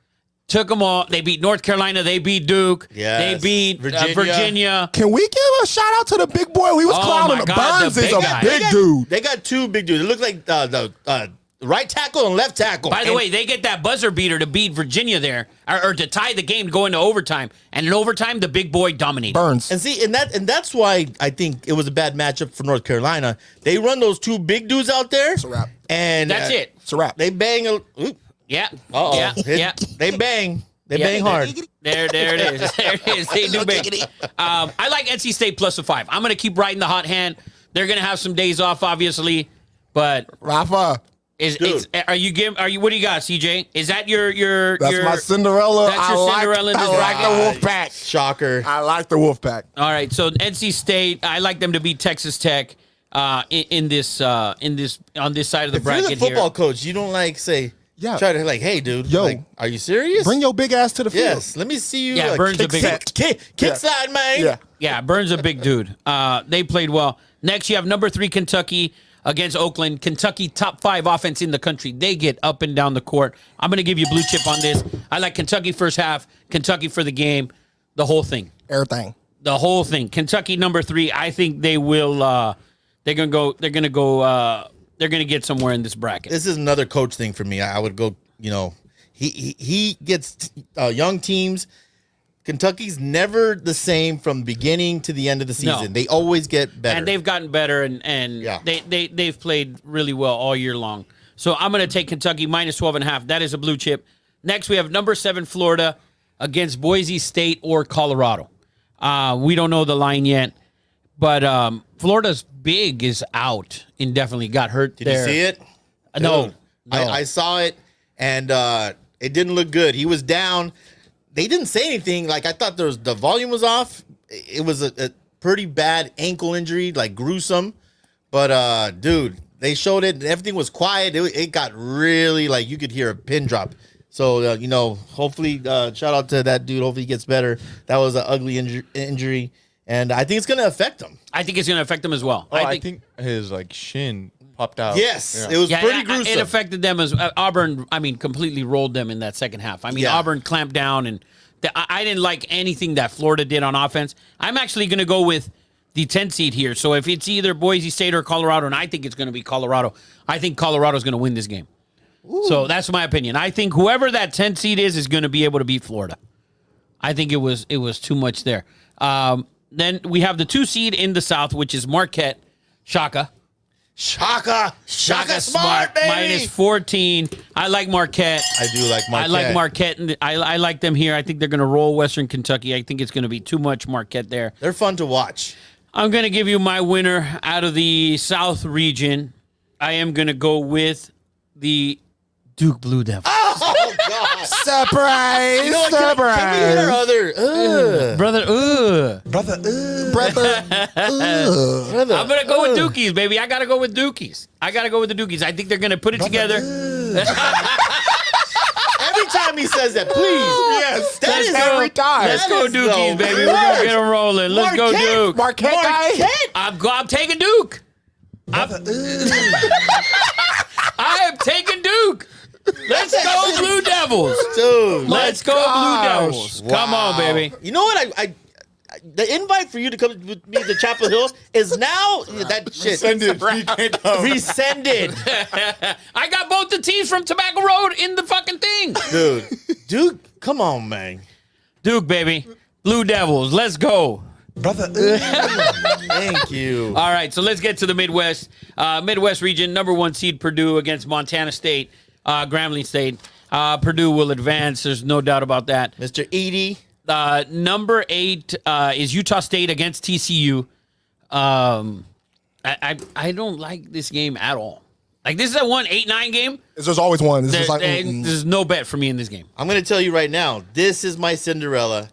Took them all. They beat North Carolina. They beat Duke. Yes. They beat Virginia. Can we give a shout out to the big boy? We was Oh, clowning. my God, Burns the is big a guy. big dude. They got 2 big dudes. It looks like the right tackle and left tackle. By the way, they get that buzzer beater to beat Virginia there, or to tie the game to go into overtime. And in overtime, the big boy dominated. Burns. And see, and that's why I think it was a bad matchup for North Carolina. They run those 2 big dudes out there. It's a wrap. And That's it. It's a wrap. They bang. Yeah. Uh-oh. Yeah. They bang. They Yeah. bang hard. There it is. There it is. They do big. I like NC State plus a 5. I'm going to keep riding the hot hand. They're going to have some days off, obviously, but Rafa. what do you got, CJ? Is that your That's my Cinderella. That's your Cinderella in this I like the draft. Wolfpack. Shocker. I like the Wolfpack. All right, so NC State, I like them to beat Texas Tech on this side of the If you're the bracket football here. coach, you don't say, Yeah. try to hey, dude, Yo. like, are you serious? Bring your big ass to the field. Yes, let me see you. Yeah, Burns a big- kick slide, man. Yeah. Yeah, Burns a big dude. They played well. Next, you have number 3 Kentucky against Oakland. Kentucky, top 5 offense in the country. They get up and down the court. I'm going to give you blue chip on this. I like Kentucky first half, Kentucky for the game, the whole thing. Everything. The whole thing. Kentucky number 3. I think they will. They're gonna get somewhere in this bracket. This is another coach thing for me. I would go. He gets young teams. Kentucky's never the same from beginning to the end of the season. No. They always get better. And they've gotten better, and Yeah. they've played really well all year long. So I'm going to take Kentucky minus 12.5. That is a blue chip. Next, we have number 7 Florida against Boise State or Colorado. We don't know the line yet, but Florida's big is out indefinitely. Got hurt Did there. you see it? No. Dude, I saw it, and it didn't look good. He was down. They didn't say anything. Like, I thought the volume was off. It was a pretty bad ankle injury, like gruesome. But dude, they showed it. And everything was quiet. It got really like you could hear a pin drop. So hopefully, shout out to that dude. Hopefully, he gets better. That was an ugly injury, and I think it's going to affect him. I think it's going to affect them as well. I think his shin popped out. Yes, Yeah. it was pretty gruesome. It affected them as Auburn. I mean, completely rolled them in that second half. I mean, Yeah. Auburn clamped down, and I didn't like anything that Florida did on offense. I'm actually going to go with the 10 seed here. So if it's either Boise State or Colorado, and I think it's going to be Colorado, I think Colorado's going to win this game. Ooh. So that's my opinion. I think whoever that 10 seed is going to be able to beat Florida. I think it was too much there. Then we have the 2 seed in the South, which is Marquette, Shaka Smart, baby. minus 14. I like Marquette. I do like Marquette. I like Marquette, and I like them here. I think they're going to roll Western Kentucky. I think it's going to be too much Marquette there. They're fun to watch. I'm going to give you my winner out of the South region. I am going to go with the Duke Blue Devils. Oh God! Surprise! You know what? Can we hit our other? Brother, Brother. I'm going to go with Dukies, baby. I got to go with Dukies. I think they're going to put it together. Every time he says that, please. Yes, That is every time. Let's go Dukies, baby. We're going to get them rolling. Let's go Duke. Marquette guy. I'm taking Duke. I am taking Duke. Let's go, Blue Devils. Dude, Let's go, Blue gosh. Devils. Come on, baby. You know what? I the invite for you to come with me to Chapel Hill is now that shit rescinded. I got both the teams from Tobacco Road in the fucking thing. Dude, come on, man. Duke, baby. Blue Devils. Let's go. Brother. Thank you. All right, so let's get to the Midwest. Midwest region, number 1 seed Purdue against Montana State, Grambling State. Purdue will advance. There's no doubt about that. Mr. Edie. Number 8 is Utah State against TCU. I don't like this game at all. Like, this is a 8-9 game. There's always one. This is like, There's no bet for me in this game. I'm going to tell you right now, this is my Cinderella.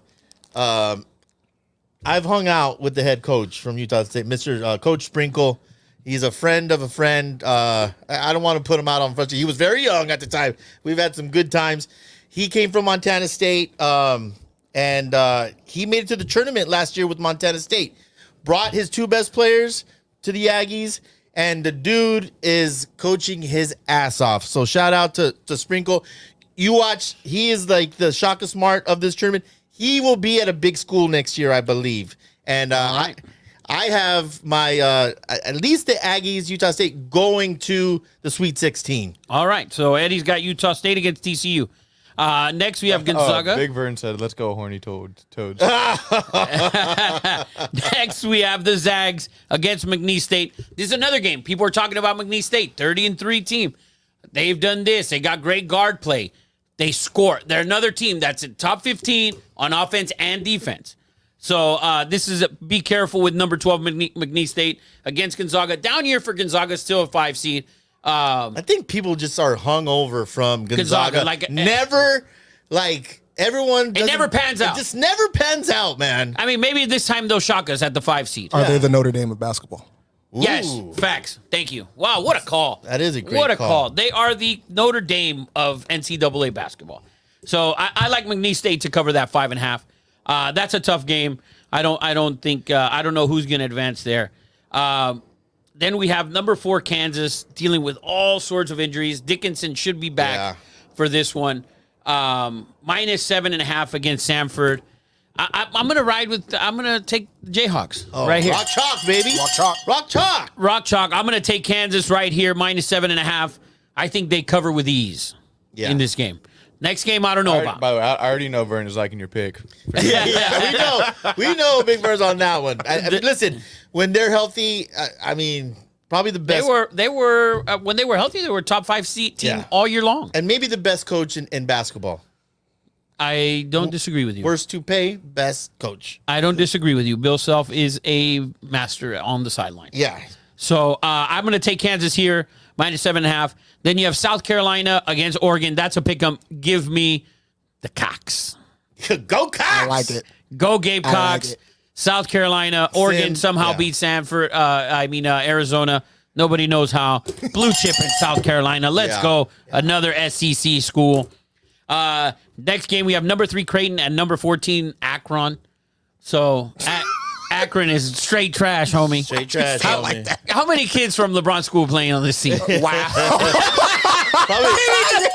I've hung out with the head coach from Utah State, Mr. Coach Sprinkle. He's a friend of a friend. I don't want to put him out on front. He was very young at the time. We've had some good times. He came from Montana State, and he made it to the tournament last year with Montana State. Brought his 2 best players to the Aggies, and the dude is coaching his ass off. So shout out to Sprinkle. You watch. He is like the Shaka Smart of this tournament. He will be at a big school next year, I believe. And right. I have my, at least the Aggies, Utah State, going to the Sweet 16. All right, so Eddie's got Utah State against TCU. Next, we have Gonzaga. Big Vern said, "Let's go, horny toads." Next, we have the Zags against McNeese State. This is another game. People are talking about McNeese State, 30-3 team. They've done this. They got great guard play. They score. They're another team that's in top 15 on offense and defense. So this is be careful with number 12 McNeese State against Gonzaga. Down here for Gonzaga, still a 5 seed. I think people just are hung over from Gonzaga. Never, like, everyone. It never pans out. It just never pans out, man. I mean, maybe this time they'll shock us at the 5 seed. Are they the Notre Dame of basketball? Yes, Ooh. facts. Thank you. Wow, what a call. That is a great What a call. call. They are the Notre Dame of NCAA basketball. So I like McNeese State to cover that 5.5. That's a tough game. I don't think I don't know who's going to advance there. Then we have number 4 Kansas dealing with all sorts of injuries. Dickinson should be back for this one. Minus 7.5 against Samford. I'm gonna ride with. I'm gonna take the Jayhawks right here. Rock chalk, baby. Rock chalk. Rock chalk. Rock chalk. I'm gonna take Kansas right here. Minus 7.5. I think they cover with ease in this game. Next game, I don't know about. By the way, I already know Vern is liking your pick. Yeah, we know Big Bird's on that one. I mean, listen, when they're healthy, I mean, probably the best. They were when they were healthy, they were top 5 seed team all year long. And maybe the best coach in basketball. I don't disagree with you. Worst to pay, best coach. I don't disagree with you. Bill Self is a master on the sideline. Yeah. So I'm going to take Kansas here, minus 7.5. Then you have South Carolina against Oregon. That's a pick'em. Give me the Cox. Go Cox. I like it. Go Gamecocks. it. South Carolina. Oregon beat Sanford. Arizona. Nobody knows how. Blue chip in South Carolina. Let's go. Another SEC school. Next game, we have number 3 Creighton and number 14 Akron. So Akron is straight trash, homie. Straight trash. How, homie. how many kids from LeBron School playing on this team? Wow. Probably,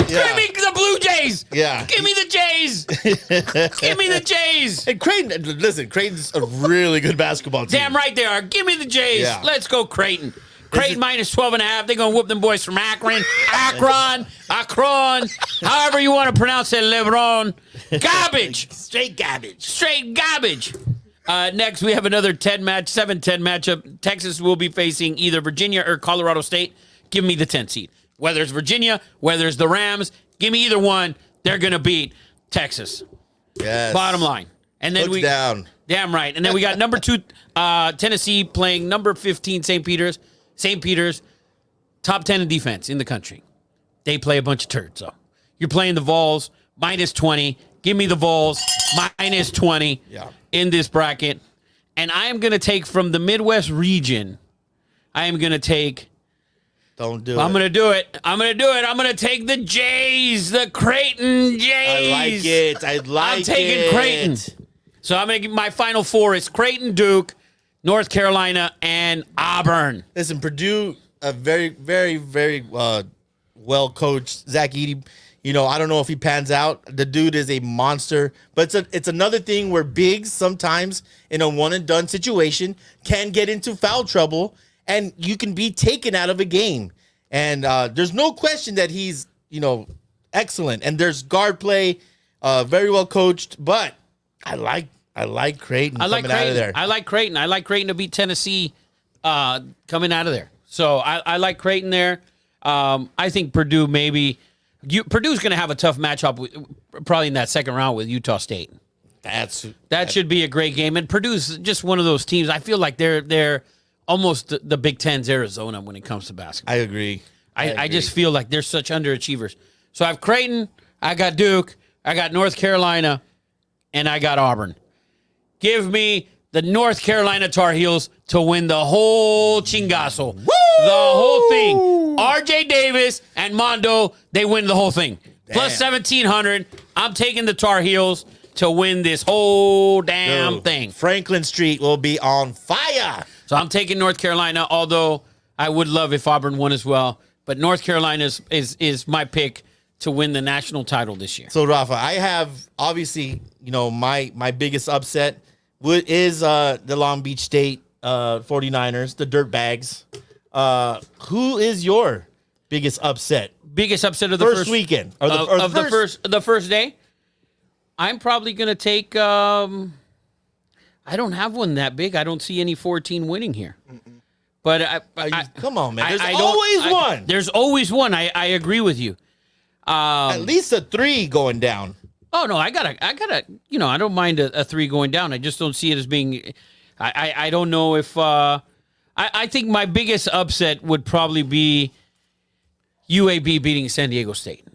Give me the Blue Jays. Yeah. Give me the Jays. Give me the Jays. And Creighton, listen, Creighton's a really good basketball team. Damn right they are. Give me the Jays. Yeah. Let's go Creighton. Creighton minus 12.5. They're going to whoop them boys from Akron. Akron. However you want to pronounce it, LeBron. Garbage. Straight garbage. Straight garbage. Next, we have another 7-10 matchup. Texas will be facing either Virginia or Colorado State. Give me the 10 seed. Whether it's Virginia, whether it's the Rams, give me either one. They're going to beat Texas. Yes. Bottom line. And then Looks down. Damn right. And then we got number 2 Tennessee playing number 15 St. Peter's. St. Peter's, top 10 in defense in the country. They play a bunch of turds, though. You're playing the Vols, minus 20. Give me the Vols, minus 20 in this bracket. And I am going to take from the Midwest region, I'm going to take... Don't do it. I'm going to do it. I'm going to take the Jays, the Creighton Jays. I like it. I'm taking Creighton. So I'm going to give my final 4 is Creighton, Duke, North Carolina, and Auburn. Listen, Purdue, a very, very, very well coached. Zach Edey, I don't know if he pans out. The dude is a monster. But it's another thing where bigs sometimes in a one and done situation can get into foul trouble, and you can be taken out of a game. And there's no question that he's excellent. And there's guard play, very well coached. But I like Creighton coming out of there. I like Creighton. I like Creighton to beat Tennessee coming out of there. So I like Creighton there. I think Purdue Purdue's going to have a tough matchup probably in that second round with Utah State. That should be a great game. And Purdue's just one of those teams. I feel like they're almost the Big Ten's Arizona when it comes to basketball. I agree. I just feel like they're such underachievers. So I have Creighton, I got Duke, I got North Carolina, and I got Auburn. Give me the North Carolina Tar Heels to win the whole chingazo. Woo! The whole thing. RJ Davis and Mondo, they win the whole thing. Damn. Plus 1,700. I'm taking the Tar Heels to win this whole damn thing. Franklin Street will be on fire. So I'm taking North Carolina, although I would love if Auburn won as well. But North Carolina is my pick to win the national title this year. So, Rafa, I have, obviously, my biggest upset is the Long Beach State 49ers, the Dirtbags. Who is your biggest upset? Biggest upset of the first weekend? Or the first day? I'm probably going to take... I don't have one that big. I don't see any 14 winning here. But come on, man. There's always one. There's always one. I agree with you. At least a 3 going down. Oh no, I gotta. I don't mind a 3 going down. I just don't see it as being. I don't know if. I think my biggest upset would probably be UAB beating San Diego State.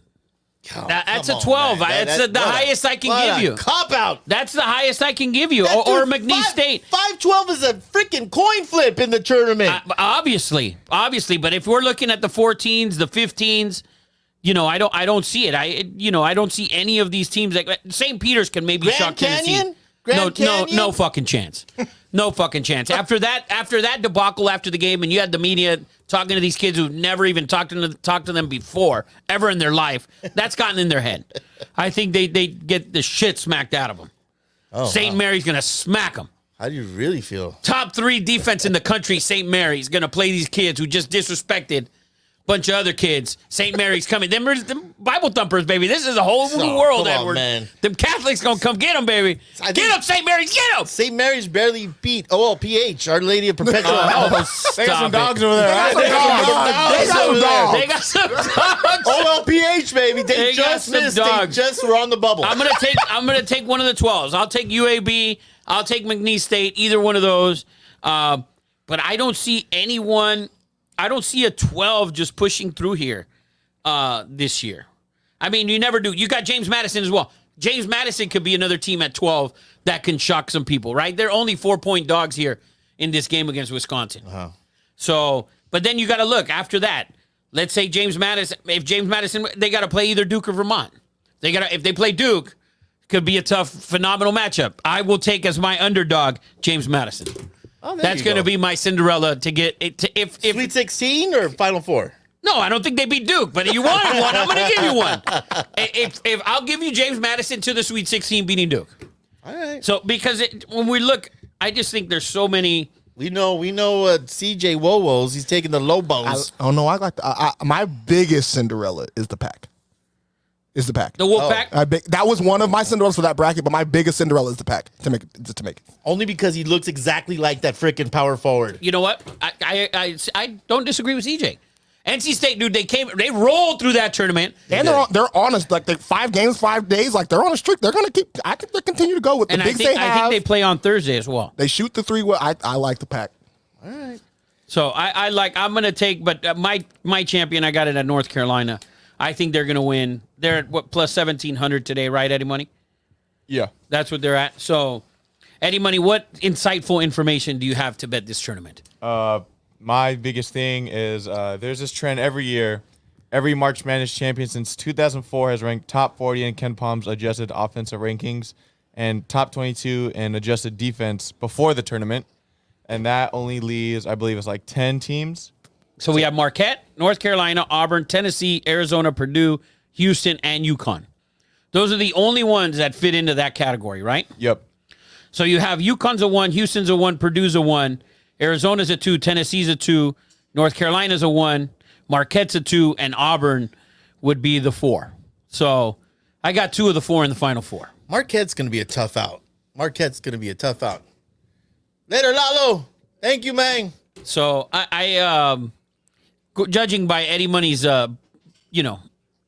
That's a 12. That's the highest I can give you. Cop out. That's the highest I can give you. Or McNeese State. 5-12 is a freaking coin flip in the tournament. Obviously. But if we're looking at the 14s, the 15s, I don't see it. I don't see any of these teams. Like St. Peter's can maybe shock Tennessee. No fucking chance. No fucking chance. After that debacle after the game, and you had the media talking to these kids who've never even talked to them before, ever in their life, that's gotten in their head. I think they get the shit smacked out of them. St. Mary's going to smack them. How do you really feel? Top 3 defense in the country, St. Mary's going to play these kids who just disrespected bunch of other kids. St. Mary's coming. Them Bible thumpers, baby. This is a whole new world, Edward. Man. Them Catholics going to come get them, baby. Get them, St. Mary's. Get them. St. Mary's barely beat OLPH, Our Lady of Perpetual Health. They got some dogs over there. They got some dogs. OLPH, baby. They just missed. They just were on the bubble. I'm gonna take one of the 12s. I'll take UAB. I'll take McNeese State. Either one of those. But I don't see anyone. I don't see a 12 just pushing through here this year. I mean, you never do. You got James Madison as well. James Madison could be another team at 12 that can shock some people, right? They're only 4-point dogs here in this game against Wisconsin. Uh-huh. So, but then you got to look after that. Let's say James Madison, they got to play either Duke or Vermont. If they play Duke, could be a tough, phenomenal matchup. I will take as my underdog James Madison. Oh, that's going to be my Cinderella to get it. If Sweet 16 or Final Four? No, I don't think they beat Duke. But if you wanted one, I'm going to give you one. If I'll give you James Madison to the Sweet 16 beating Duke. All right. So because when we look, I just think there's so many. We know CJ Wowos. He's taking the Lobos. I like my biggest Cinderella is the Pack. The Wolfpack? That was one of my Cinderellas for that bracket, but my biggest Cinderella is the Pack to make it. Only because he looks exactly like that freaking power forward. You know what? I don't disagree with CJ. NC State, dude, they rolled through that tournament. And they're honest. Like 5 games, 5 days. Like they're on a streak. They're gonna keep. I think they continue to go with the bigs they have. I think they play on Thursday as well. They shoot the 3. I like the Pack. All right. So I'm gonna take, but my champion, I got it at North Carolina. I think they're going to win. They're at plus 1,700 today, right, Eddie Money? Yeah. That's what they're at. So, Eddie Money, what insightful information do you have to bet this tournament? My biggest thing is there's this trend every year. Every March Madness champion since 2004 has ranked top 40 in Ken Palm's adjusted offensive rankings and top 22 in adjusted defense before the tournament. And that only leaves, I believe it's like 10 teams So we have Marquette, North Carolina, Auburn, Tennessee, Arizona, Purdue, Houston, and UConn. Those are the only ones that fit into that category, right? Yep. So you have UConn's a 1, Houston's a 1, Purdue's a 1, Arizona's a 2, Tennessee's a 2, North Carolina's a 1, Marquette's a 2, and Auburn would be the 4. So I got 2 of the 4 in the Final Four. Marquette's going to be a tough out. Later, Lalo. Thank you, man. So judging by Eddie Money's,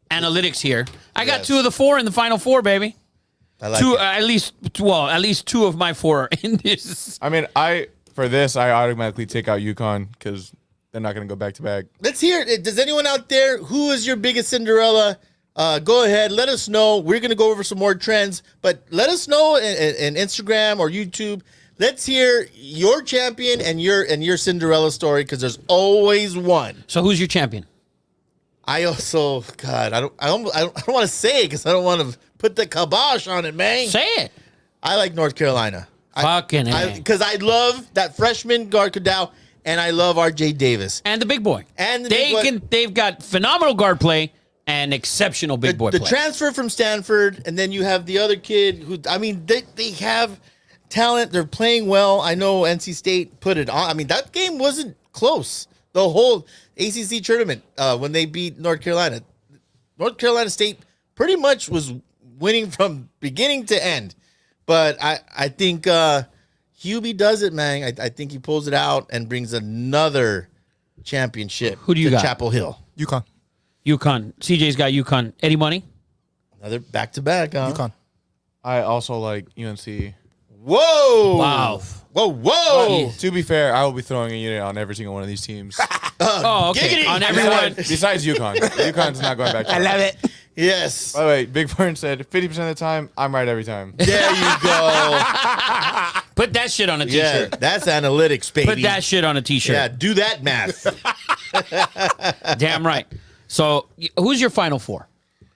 analytics here, I got 2 of the 4 in the Final Four, baby. I like 2, it. at least 2 of my 4 are in this. I mean, I automatically take out UConn because they're not going to go back to back. Let's hear it. Does anyone out there, who is your biggest Cinderella? Go ahead. Let us know. We're going to go over some more trends, but let us know in Instagram or YouTube. Let's hear your champion and your Cinderella story, because there's always one. So who's your champion? I also, God, I don't want to say it because I don't want to put the kibosh on it, man. Say it. I like North Carolina. Fucking because I love that freshman guard Cadell, and I love R.J. Davis and the big boy. And the they've got phenomenal guard play and exceptional big boy play. The transfer from Stanford, and then you have the other kid who, I mean, they have talent. They're playing well. I know NC State put it on. I mean, that game wasn't close. The whole ACC tournament when they beat North Carolina. North Carolina State pretty much was winning from beginning to end. But I think Hubie does it, man. I think he pulls it out and brings another championship Who do you to got? Chapel Hill. UConn. CJ's got UConn. Eddie Money? Another back-to-back, huh? UConn. I also like UNC. Whoa. Wow. Whoa. To be fair, I will be throwing a unit on every single one of these teams. Oh, okay. Giggity. On everyone. Besides UConn. UConn's not going back to I love it. Yes. By the way, Big Burn said 50% of the time, I'm right every time. There you go. Put that shit on a Yeah, t-shirt. that's analytics, baby. Put that shit on a t-shirt. Yeah, do that math. Damn right. So who's your Final Four?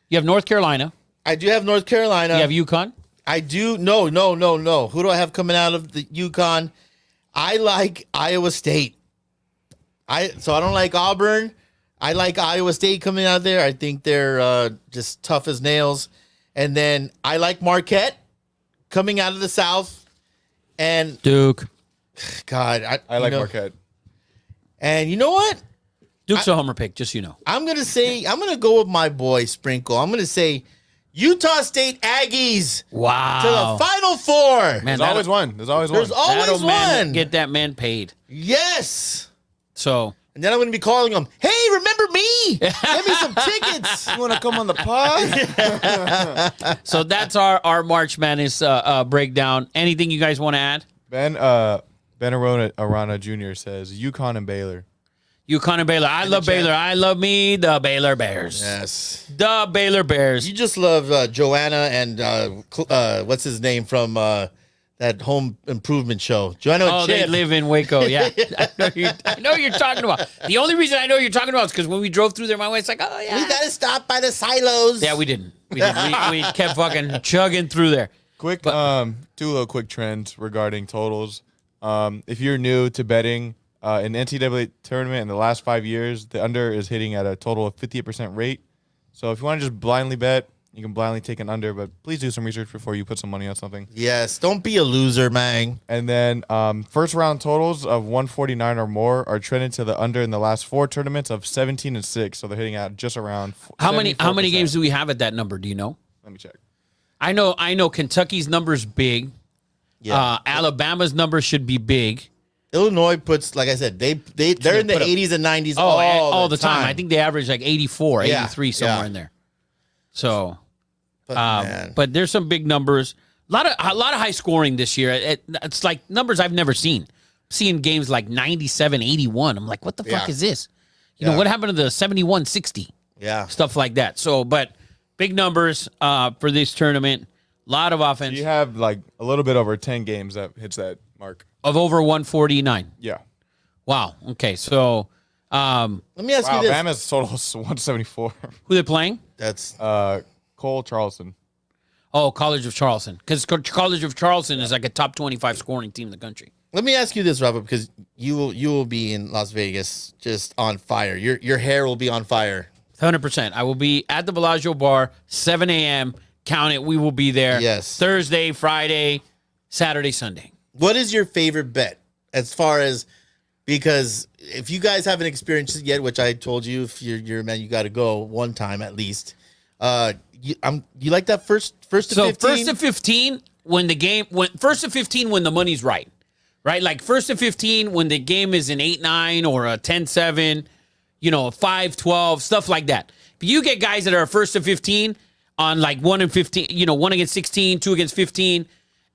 You have North Carolina. I do have North Carolina. You have UConn. I do. No. Who do I have coming out of the UConn? I like Iowa State. So I don't like Auburn. I like Iowa State coming out there. I think they're just tough as nails. And then I like Marquette coming out of the South. And Duke. God, I like Marquette. And you know what? Duke's a homer pick, just so you know. I'm going to go with my boy Sprinkle. I'm going to say Utah State Aggies Wow. to the Final Four. Man, There's always one. There's always one. Get that man paid. Yes. So And then I'm going to be calling them, hey, remember me? Give me some tickets. You want to come on the pod? So that's our March Madness breakdown. Anything you guys want to add? Ben Arana Jr. says UConn and Baylor. UConn and Baylor. I love Baylor. I love me, the Baylor Bears. Yes. The Baylor Bears. You just love Joanna and what's his name from that home improvement show. Joanna and They Chip. live in Waco. Yeah. I know you're talking about. The only reason I know you're talking about is because when we drove through there, my wife's like, oh, yeah. We got to stop by the silos. Yeah, we didn't. We kept fucking chugging through there. Two little quick trends regarding totals. If you're new to betting in NCAA tournament in the last 5 years, the under is hitting at a total of 58% rate. So if you want to just blindly bet, you can blindly take an under, but please do some research before you put some money on something. Yes, don't be a loser, man. And then first round totals of 149 or more are trending to the under in the last 4 tournaments of 17-6. So they're hitting at just around. How many games do we have at that number? Do you know? Let me check. I know Kentucky's number's big. Yeah. Alabama's number should be big. Illinois puts, like I said, they're in the 80s and 90s all the time. I think they average like 84, 83, somewhere in there. So, but there's some big numbers. A lot of high scoring this year. It's like numbers I've never seen. Seeing games like 97, 81. I'm like, what the fuck is this? You know, what happened to the 71, 60? Yeah. Stuff like that. So, but big numbers for this tournament. A lot of offense. You have like a little bit over 10 games that hits that mark. Of over 149. Yeah. Wow. Okay. So, let me ask you this. Alabama's total is 174. who they playing? That's Cole Charleston. Oh, College of Charleston. Because College of Charleston is like a top 25 scoring team in the country. Let me ask you this, Robert, because you will be in Las Vegas just on fire. Your hair will be on fire. 100%. I will be at the Bellagio bar, 7 a.m. Count it. We will be there. Yes. Thursday, Friday, Saturday, Sunday. What is your favorite bet as far as, because if you guys haven't experienced it yet, which I told you, if you're a man, you got to go one time at least. You like that first to 15? So first to 15 when the money's right? Like first to 15 when the game is an 8-9 or a 10-7, a 5-12, stuff like that. But you get guys that are first to 15 on like 1 and 15, 1 against 16, 2 against 15,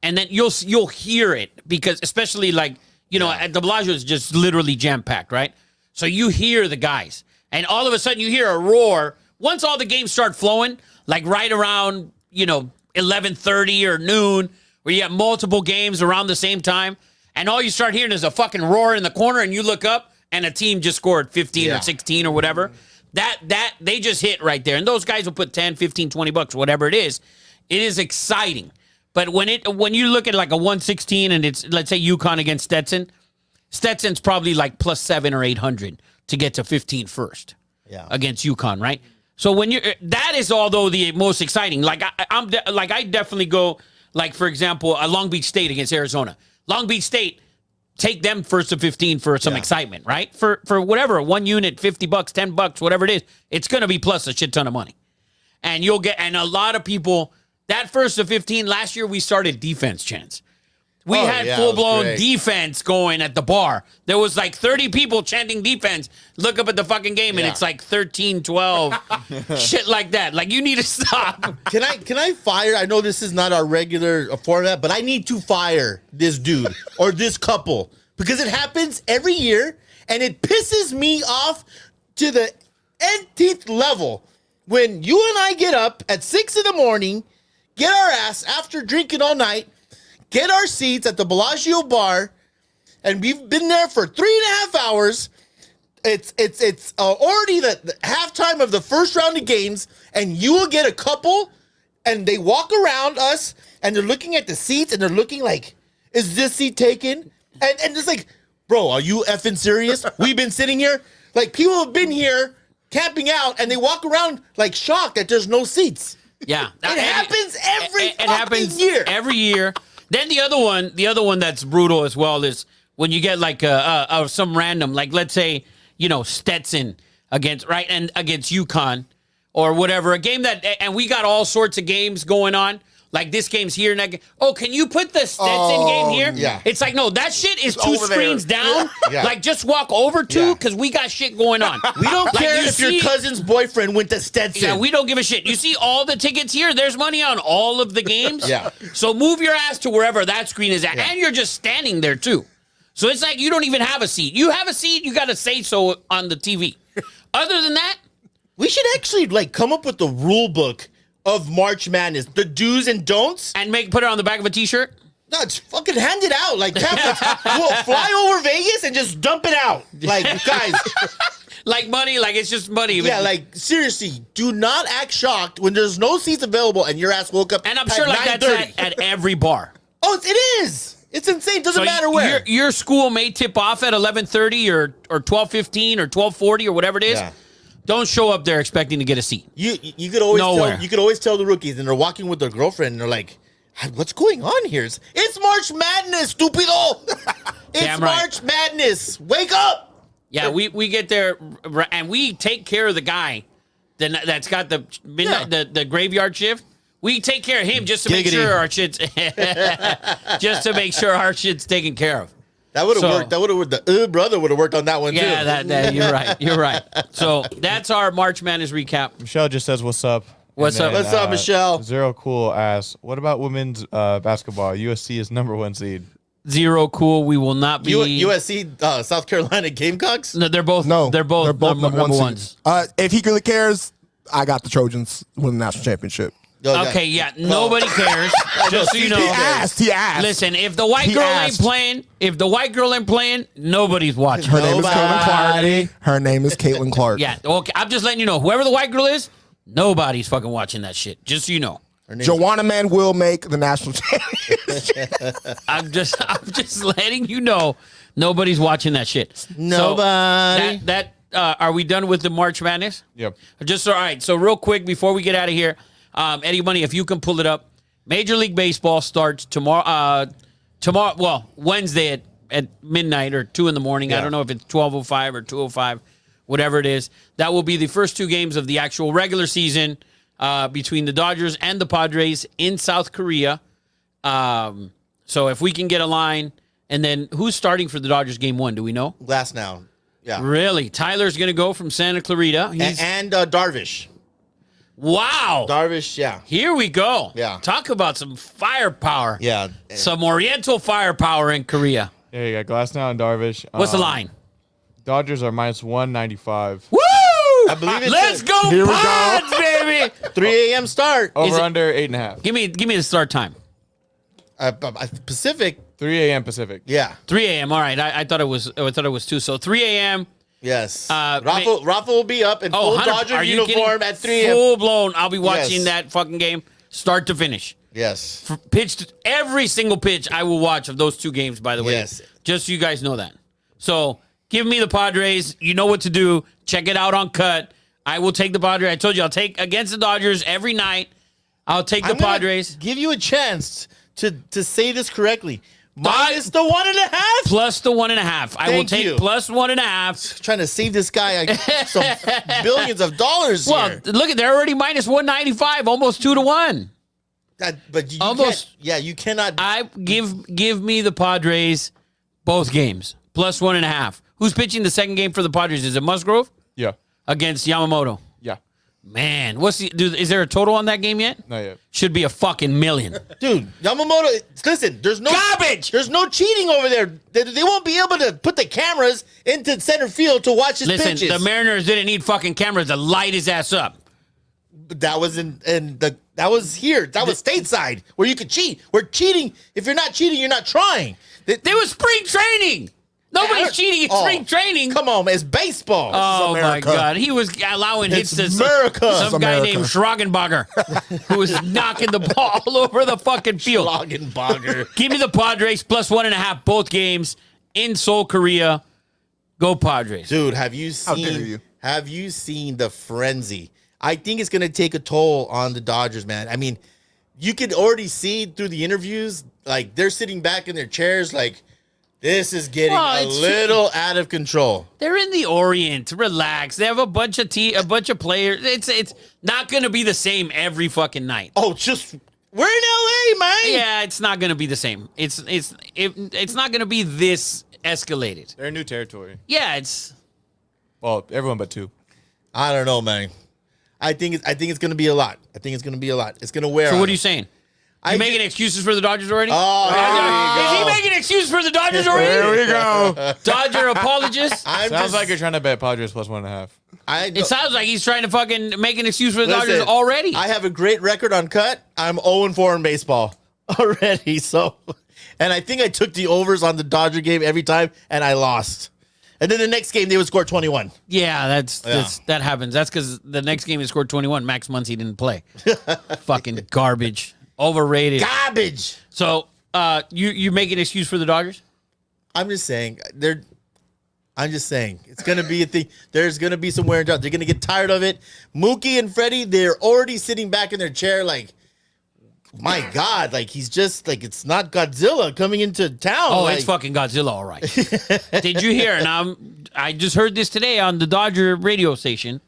and then you'll hear it because especially like at the Bellagio is just literally jam packed, right? So you hear the guys, and all of a sudden you hear a roar. Once all the games start flowing, like right around 11:30 or noon, where you have multiple games around the same time, and all you start hearing is a fucking roar in the corner, and you look up, and a team just scored 15 or 16 or whatever. That they just hit right there, and those guys will put 10, 15, 20 bucks, whatever it is. It is exciting. But when you look at like a 116 and it's, let's say, UConn against Stetson's probably like plus 700 or 800 to get to 15 first against UConn, right? So that is although the most exciting. Like I definitely go, like for example, a Long Beach State against Arizona. Long Beach State, take them first to 15 for some excitement, right? For whatever, one unit, $50, $10, whatever it is, it's going to be plus a shit ton of money. And a lot of people, that first to 15, last year we started defense chants. We had full-blown defense going at the bar. There was like 30 people chanting defense. Look up at the fucking game, and it's like 13-12, shit like that. Like, you need to stop. Can I fire? I know this is not our regular format, but I need to fire this dude or this couple because it happens every year, and it pisses me off to the nth level when you and I get up at 6 in the morning, get our ass after drinking all night, get our seats at the Bellagio bar, and we've been there for 3.5 hours. It's already the halftime of the first round of games, and you will get a couple, and they walk around us, and they're looking at the seats, and they're looking like, is this seat taken? And it's like, bro, are you effing serious? We've been sitting here. Like, people have been here camping out, and they walk around like shocked that there's no seats. Yeah. It happens every year. Every year. Then the other one that's brutal as well is when you get like some random, like let's say, Stetson against UConn or whatever, a game and we got all sorts of games going on. Like this game's here. Can you put the Stetson game here? Yeah. It's like, no, that shit is two screens down. Yeah. Like just walk over to because we got shit going on. We don't care if your cousin's boyfriend went to Stetson. Yeah, we don't give a shit. You see all the tickets here? There's money on all of the games. Yeah. So move your ass to wherever that screen is at. Yeah. And you're just standing there too. So it's like you don't even have a seat. You have a seat, you got to say so on the TV. Other than that, we should actually come up with the rule book of March Madness, the do's and don'ts, and put it on the back of a T-shirt. No, just fucking hand it out. Like, we'll fly over Vegas and just dump it out. Like, guys, like money, like it's just money. Yeah, like seriously, do not act shocked when there's no seats available and your ass woke up. And I'm sure like that's at every bar. Oh, it is. It's insane. Doesn't matter where. Your school may tip off at 11:30 or 12:15 or 12:40 or whatever it is. Yeah. Don't show up there expecting to get a seat. You could always tell the rookies, and they're walking with their girlfriend, and they're like, "What's going on here? It's March Madness, stupido! It's March Madness. Wake up!" Yeah, we get there, and we take care of the guy that's got the midnight, the graveyard shift. We take care of him just to make sure our shit's taken care of. That would have worked. That would have worked. The brother would have worked on that one too. Yeah, you're right. You're right. So that's our March Madness recap. Michelle just says, "What's up?" What's up? What's up, Michelle? Zero Cool asks, "What about women's basketball? USC is #1 seed." Zero Cool. We will not be USC. South Carolina Gamecocks. No, they're both number ones. If he really cares, I got the Trojans winning the national championship. Okay, yeah. Nobody cares. Just so you know. He asked. Listen, if the white girl ain't playing, nobody's watching. Her name is Caitlin Clark. Her name is Caitlin Clark. Yeah, okay. I'm just letting you know. Whoever the white girl is, nobody's fucking watching that shit. Just so you know. Joanna Man will make the national championship. I'm just letting you know nobody's watching that shit. Nobody. So are we done with the March Madness? Yep. All right. So real quick before we get out of here, Eddie Money, if you can pull it up, Major League Baseball starts tomorrow. Well, Wednesday at midnight or 2 a.m. I don't know if it's 12:05 or 2:05, whatever it is. That will be the first 2 games of the actual regular season between the Dodgers and the Padres in South Korea. So if we can get a line, and then who's starting for the Dodgers game 1? Do we know? Glass now. Yeah. Really? Tyler's going to go from Santa Clarita. And Darvish. Wow. Darvish, yeah. Here we go. Yeah. Talk about some firepower. Yeah. Some Oriental firepower in Korea. Yeah, you got Glasnow and Darvish. What's the line? Dodgers are minus 195. Woo! I believe it's Let's go, Here we Pods, baby. 3 a.m. start. Over under 8.5. Give me the start time. Pacific. 3 a.m. Pacific. Yeah. 3 a.m. All right. I thought it was 2. So 3 a.m. Yes. Rafa Rafa will be up in full Dodger uniform at 3 a.m. Full blown. I'll be watching Yes. that fucking game start to finish. Yes. Pitched every single pitch I will watch of those 2 games, by the way. Yes. Just so you guys know that. So give me the Padres. You know what to do. Check it out on KUTT. I will take the Padres. I told you I'll take against the Dodgers every night. I'll take the I'm gonna Padres. give you a chance to say this correctly. Minus the 1.5. Plus the 1.5. I will Thank take you. plus 1.5. Trying to save this guy some billions of dollars Well, here. look at they're already minus 195, almost 2-1. But you Almost. can't. Yeah, you cannot. I give me the Padres both games plus 1.5. Who's pitching the second game for the Padres? Is it Musgrove Yeah. against Yamamoto? Yeah. Man, is there a total on that game yet? Not yet. Should be a fucking million. Dude, Yamamoto, listen, there's no Garbage! There's no cheating over there. They won't be able to put the cameras into center field to watch his Listen, pitches. the Mariners didn't need fucking cameras to light his ass up. That was that was here. That was stateside where you could cheat. We're cheating. If you're not cheating, you're not trying. There was spring training. Nobody's cheating in spring training. Come on, man. It's baseball. Oh, my America. God. He was allowing hits to America. some It's guy America. named Schragenbacher who was knocking the ball all over the fucking field. Lagenbacher. Give me the Padres plus 1.5 both games in Seoul, Korea. Go Padres. Dude, have dare you. you seen the frenzy? I think it's going to take a toll on the Dodgers, man. I mean, you could already see through the interviews, like they're sitting back in their chairs like, this is getting a little out of control. They're in the Orient. Relax. They have a bunch of players. It's not going to be the same every fucking night. Oh, we're in LA, man. Yeah, it's not going to be the same. It's not going to be this escalated. They're in new territory. Yeah, it's Well, everyone but 2. I don't know, man. I think it's going to be a lot. It's going to wear. So on what are you us. saying? You making excuses for the Dodgers already? Oh, Is he making excuses for the Dodgers already? There we go. Dodger apologist. Sounds like you're trying to bet Padres plus 1.5. It sounds like he's trying to fucking make an excuse for the Dodgers already. I have a great record on KUTT. I'm 0-4 in baseball already. So, and I think I took the overs on the Dodger game every time, and I lost. And then the next game they would score 21. Yeah, that happens. That's because the next game he scored 21. Max Muncy didn't play. Fucking garbage. Overrated. Garbage. So you make an excuse for the Dodgers? I'm just saying it's gonna be a thing. There's gonna be some wear and tear. They're gonna get tired of it. Mookie and Freddie, they're already sitting back in their chair like, my God, like he's just like it's not Godzilla coming into town. Oh, like, it's fucking Godzilla, all right. Did you hear? Now, I just heard this today on the Dodger radio station.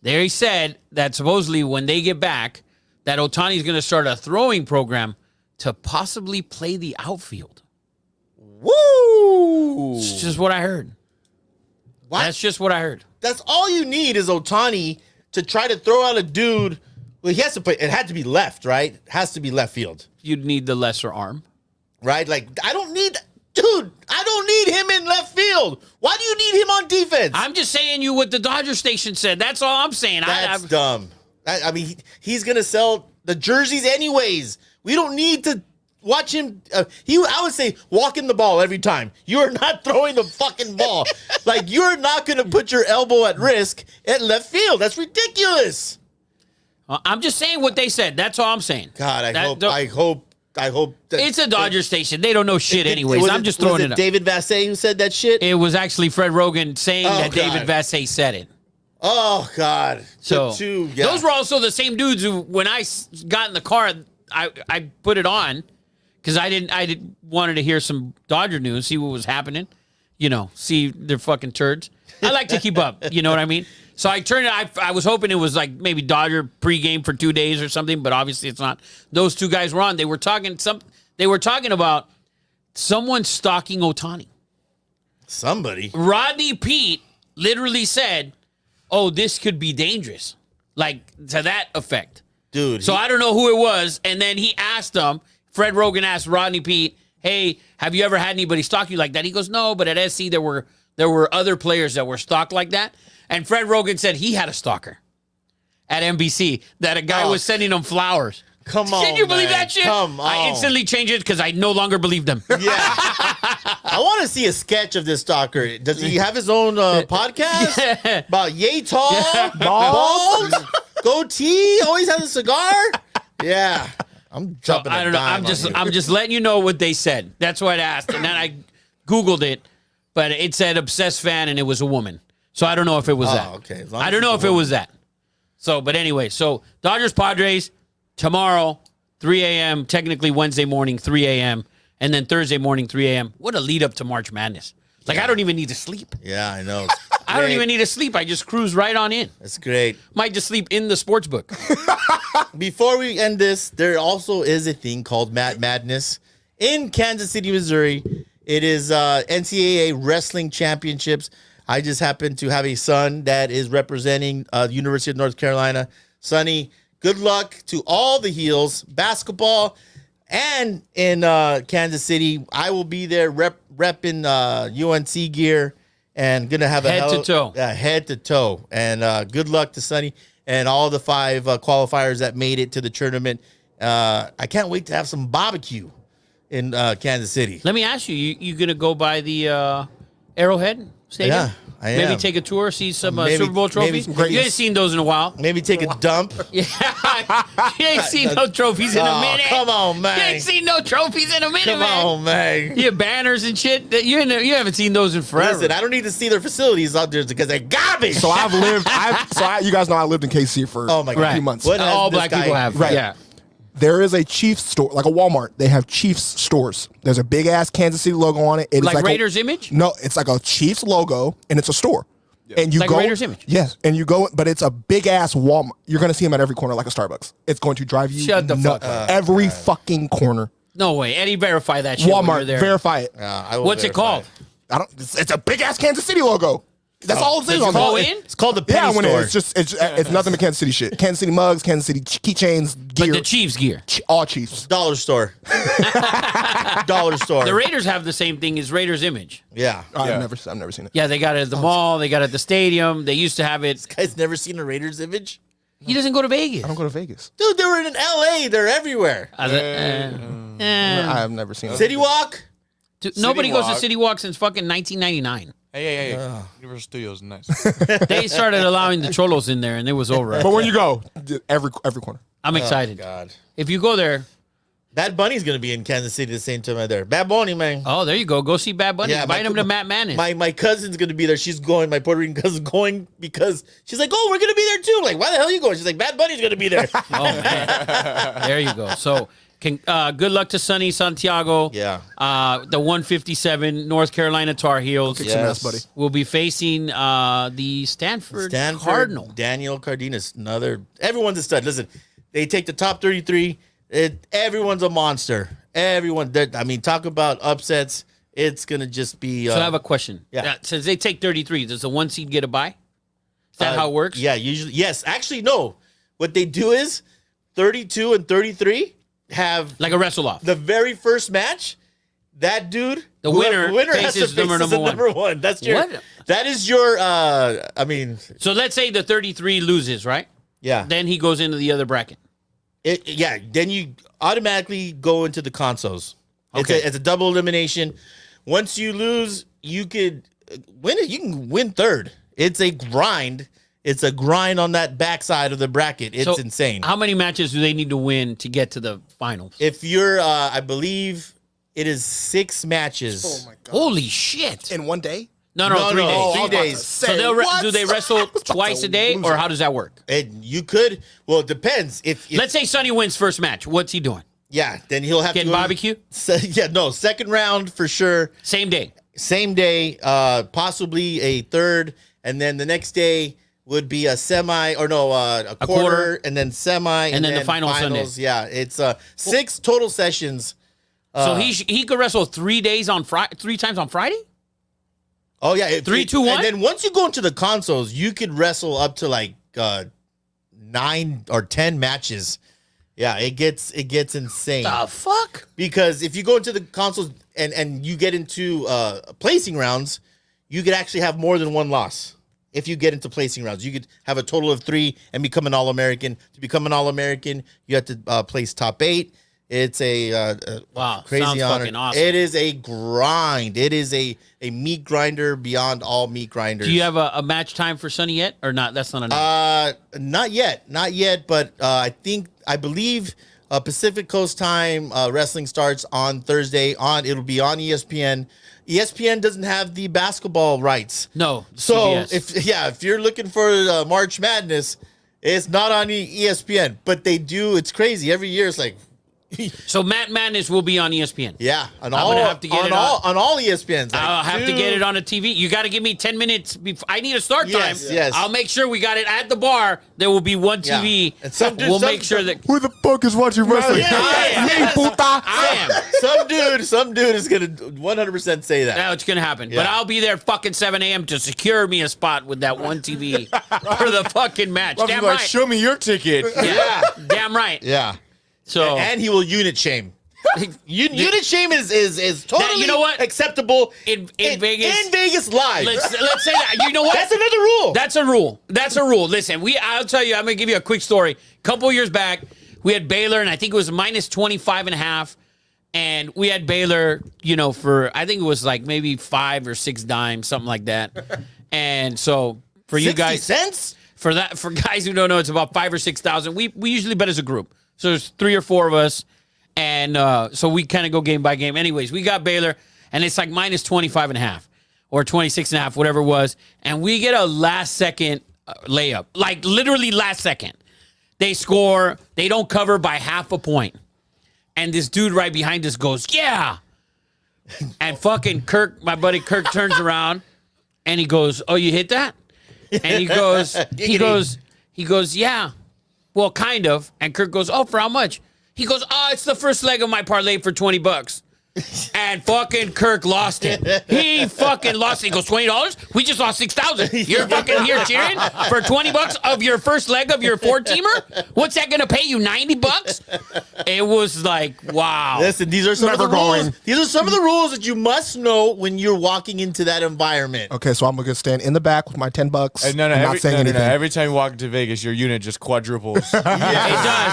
They said that supposedly when they get back, that Ohtani's going to start a throwing program to possibly play the outfield. Woo! It's just what I heard. What? That's just what I heard. That's all you need is Ohtani to try to throw out a dude. Well, he has to play. It had to be left, right? It has to be left field, You'd need the lesser arm. right? Like I don't need him in left field. Why do you need him on defense? I'm just saying you what the Dodger station said. That's all I'm saying. That's dumb. I mean, he's gonna sell the jerseys anyways. We don't need to watch him. I would say walking the ball every time. You are not throwing the fucking ball. Like you're not gonna put your elbow at risk at left field. That's ridiculous. I'm just saying what they said. That's all I'm saying. God, I hope that it's a Dodger station. They don't know shit anyways. I'm just throwing it up. David Vassay who said that shit? It was actually Fred Rogan saying that God. David Vassay said it. Oh, God. So yeah. those were also the same dudes who, when I got in the car, I put it on because I wanted to hear some Dodger news, see what was happening, see their fucking turds. I like to keep up, you know what I mean? So I turned it. I was hoping it was like maybe Dodger pregame for 2 days or something, but obviously it's not. Those two guys were on. They were talking about someone stalking Ohtani. Somebody. Rodney Pete literally said, "Oh, this could be dangerous," like to that effect, dude. So I don't know who it was, and then he asked them. Fred Rogan asked Rodney Pete, "Hey, have you ever had anybody stalk you like that?" He goes, "No, but at SC there were other players that were stalked like that." And Fred Rogan said he had a stalker at NBC, that a guy was sending him flowers. Come on, Can you believe that shit? Come on. I instantly changed it because I no longer believe them. Yeah. I want to see a sketch of this stalker. Does he have his own podcast? About yay tall, bald, goatee, always has a cigar? Yeah. I'm jumping I don't know. I'm just letting you know what they said. That's what I asked. And then I Googled it, but it said obsessed fan and it was a woman. So I don't know if it was that. Okay. I don't know if it was that. So, but anyway, so Dodgers Padres tomorrow, 3 a.m., technically Wednesday morning, 3 a.m., and then Thursday morning, 3 a.m. What a lead up to March Madness. Like, I don't even need to sleep. Yeah, I know. I don't even need to sleep. I just cruise right on in. That's great. Might just sleep in the sports book. Before we end this, there also is a thing called Madness in Kansas City, Missouri. It is NCAA Wrestling Championships. I just happen to have a son that is representing the University of North Carolina. Sonny, good luck to all the heels, basketball, and in Kansas City. I will be there repping UNC gear and going to have head to toe. Head to toe. And good luck to Sonny and all the 5 qualifiers that made it to the tournament. I can't wait to have some barbecue in Kansas City. Let me ask you, you going to go by the Arrowhead Stadium? Yeah, I am. Maybe take a tour, see some Super Bowl trophies? You ain't seen those in a while. Maybe take a dump. Yeah, you ain't seen no trophies in a minute. Come on, man. You ain't seen no trophies in a minute, Come man. on, man. Yeah, banners and shit. You haven't seen those in forever. Listen, I don't need to see their facilities out there because they're garbage. So you guys know I lived in KC for a few months. What all black people have. Right. Yeah. There is a Chiefs store, like a Walmart. They have Chiefs stores. There's a big ass Kansas City logo on it. It's like Raiders image? No, it's like a Chiefs logo, and it's a store. Yeah. And you like go Raiders image. Yes, and you go, but it's a big ass Walmart. You're gonna see them at every corner, like a Starbucks. It's going to drive you Shut the fuck up. Every fucking corner. No way, Eddie, verify that shit. when you're Walmart, there. verify it. What's it called? I don't. It's a big ass Kansas City logo. That's all it is on go there. in? It's called the penny store. It's nothing but Kansas City shit. Kansas City mugs, Kansas City keychains, gear. But the Chiefs gear. All Chiefs. Dollar store. Dollar store. The Raiders have the same thing as Raiders image. Yeah. I've never seen it. Yeah, they got it at the mall. They got it at the stadium. They used to have it. This guy's never seen a Raiders image? He doesn't go to Vegas. I don't go to Vegas. Dude, they were in LA. They're everywhere. I've never seen it. City Walk? Dude, nobody goes to Walk. City Walk since fucking 1999. Hey. Universal Studios, nice. They started allowing the Cholos in there, and it was over. But when you go, every corner. I'm excited. God. If you go there, Bad Bunny's going to be in Kansas City the same time I'm there. Bad Bunny, man. oh, there you go. Go see Bad Bunny. Invite him to Matt Manning. My cousin's going to be there. She's going. My Puerto Rican cousin's going because she's like, oh, we're going to be there too. I'm like, why the hell are you going? She's like, Bad Bunny's going to be there. Oh, man. There you go. So, good luck to Sonny Santiago. Yeah. The 157 North Carolina Tar Heels Kick some ass, buddy. will be facing the Stanford Cardinal. Daniel Cardenas. Everyone's a stud. Listen, they take the top 33. Everyone's a monster. Talk about upsets. It's going to just be. So I have a question. Yeah. Since they take 33, does the 1 seed get a bye? Is that how it works? Yeah, usually. Yes. Actually, no. What they do is 32 and 33 have Like a wrestle off. the very first match. That dude, The winner has to faces face number one. number one. That's your. What? That is your. So let's say the 33 loses, right? Yeah. Then he goes into the other bracket. Then you automatically go into the consoles. Okay. It's a double elimination. Once you lose, you could win it. You can win third. It's a grind. It's a grind on that backside of the bracket. It's So, insane. How many matches do they need to win to get to the finals? If you're, I believe it is 6 matches. Oh my god! Holy shit! In one day? No, No, 3 no, days. 3 days. So do they wrestle twice a day, or how does that work? And you could. Well, it depends. If Let's say Sonny wins first match. What's he doing? yeah, then he'll have Getting to go barbecue? Second round for sure. Same day. Same day, possibly a third, and then the next day would be a semi or no, a quarter, and then semi, And then the final finals. Sunday. Yeah, it's 6 total sessions. So he could wrestle 3 days on Friday, 3 times on Friday. Oh yeah, 3, 2, 1? And then once you go into the consoles, you could wrestle up to like 9 or 10 matches. Yeah, it gets insane. The fuck? Because if you go into the consoles and you get into placing rounds, you could actually have more than one loss. If you get into placing rounds, you could have a total of 3 and become an All-American. To become an All-American, you have to place top 8. It's a Wow, crazy sounds honor. fucking awesome. It is a grind. It is a meat grinder beyond all meat grinders. Do you have a match time for Sonny yet, or not? That's not enough. Not yet. But I believe Pacific Coast time wrestling starts on Thursday. It'll be on ESPN. ESPN doesn't have the basketball rights. No. So CBS. if you're looking for March Madness, it's not on ESPN. But they do. It's crazy every year. It's like. So Matt Madness will be on ESPN. Yeah, on I'm gonna have to get it on all ESPNs. Like, I'll have to get it on a TV. You got to give me 10 minutes. I need a start time. Yes. I'll make sure we got it at the bar. There will be one Yeah. TV. And some dude- we'll some- make sure that. Who the fuck is watching wrestling? Yeah. Me, puta. I am. some dude is gonna 100% say that. That's going to happen. Yeah. But I'll be there fucking 7 a.m. to secure me a spot with that one TV for the fucking match. Well, Damn like, right. show me your ticket. Yeah. Damn right. Yeah. So And he will unit shame. Unit shame is totally you know what? acceptable in Vegas. In Vegas live. Let's say that. You know what? That's another rule. That's a rule. That's a rule. Listen, I'll tell you, I'm going to give you a quick story. A couple years back, we had Baylor, and I think it was minus 25.5. And we had Baylor, for, I think it was like maybe 5 or 6 dimes, something like that. And so for you 60 guys, cents? for guys who don't know, it's about 5,000 or 6,000. We usually bet as a group. So there's 3 or 4 of us. And so we kind of go game by game. Anyways, we got Baylor, and it's like minus 25.5 or 26.5, whatever it was. And we get a last-second layup, like literally last second. They score. They don't cover by half a point. And this dude right behind us goes, yeah. And fucking Kirk, my buddy Kirk, turns around, and he goes, oh, you hit that? And he goes, yeah. Well, kind of. And Kirk goes, oh, for how much? He goes, oh, it's the first leg of my parlay for $20. And fucking Kirk lost it. He fucking lost it. He goes, $20? We just lost 6,000. You're fucking here cheering for $20 of your first leg of your 4-teamer? What's that gonna pay you? $90? It was like, wow. Listen, these are some of the rules. These are some of the rules that you must know when you're walking into that environment. Okay, so I'm gonna stand in the back with my $10. No, not saying anything. Every time you walk into Vegas, your unit just quadruples. It does.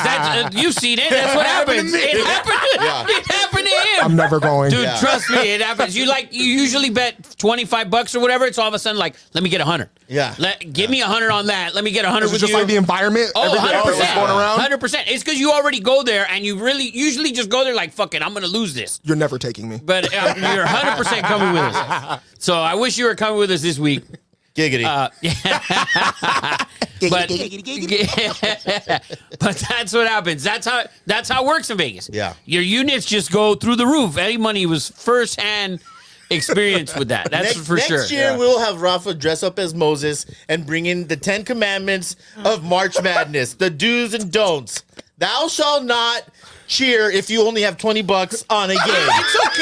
That's, you've seen it. That's what happens. It happened. It happened to him. I'm never going. Dude, trust me, it happens. You usually bet $25 or whatever. It's all of a sudden like, let me get 100. Yeah. Give me 100 on that. Let me get 100 Is it with just you. like the environment? Oh, everything else 100%. that's going around? 100%. It's because you already go there and you really usually just go there like, fuck it, I'm going to lose this. You're never taking me. But you're 100% coming with us. So I wish you were coming with us this week. Giggity. But that's what happens. That's how it works in Vegas. Yeah. Your units just go through the roof. Eddie Money was first-hand experience with that. That's for sure. Next year, we'll have Rafa dress up as Moses and bring in the 10 commandments of March Madness, the do's and don'ts. Thou shalt not cheer if you only have $20 on a game.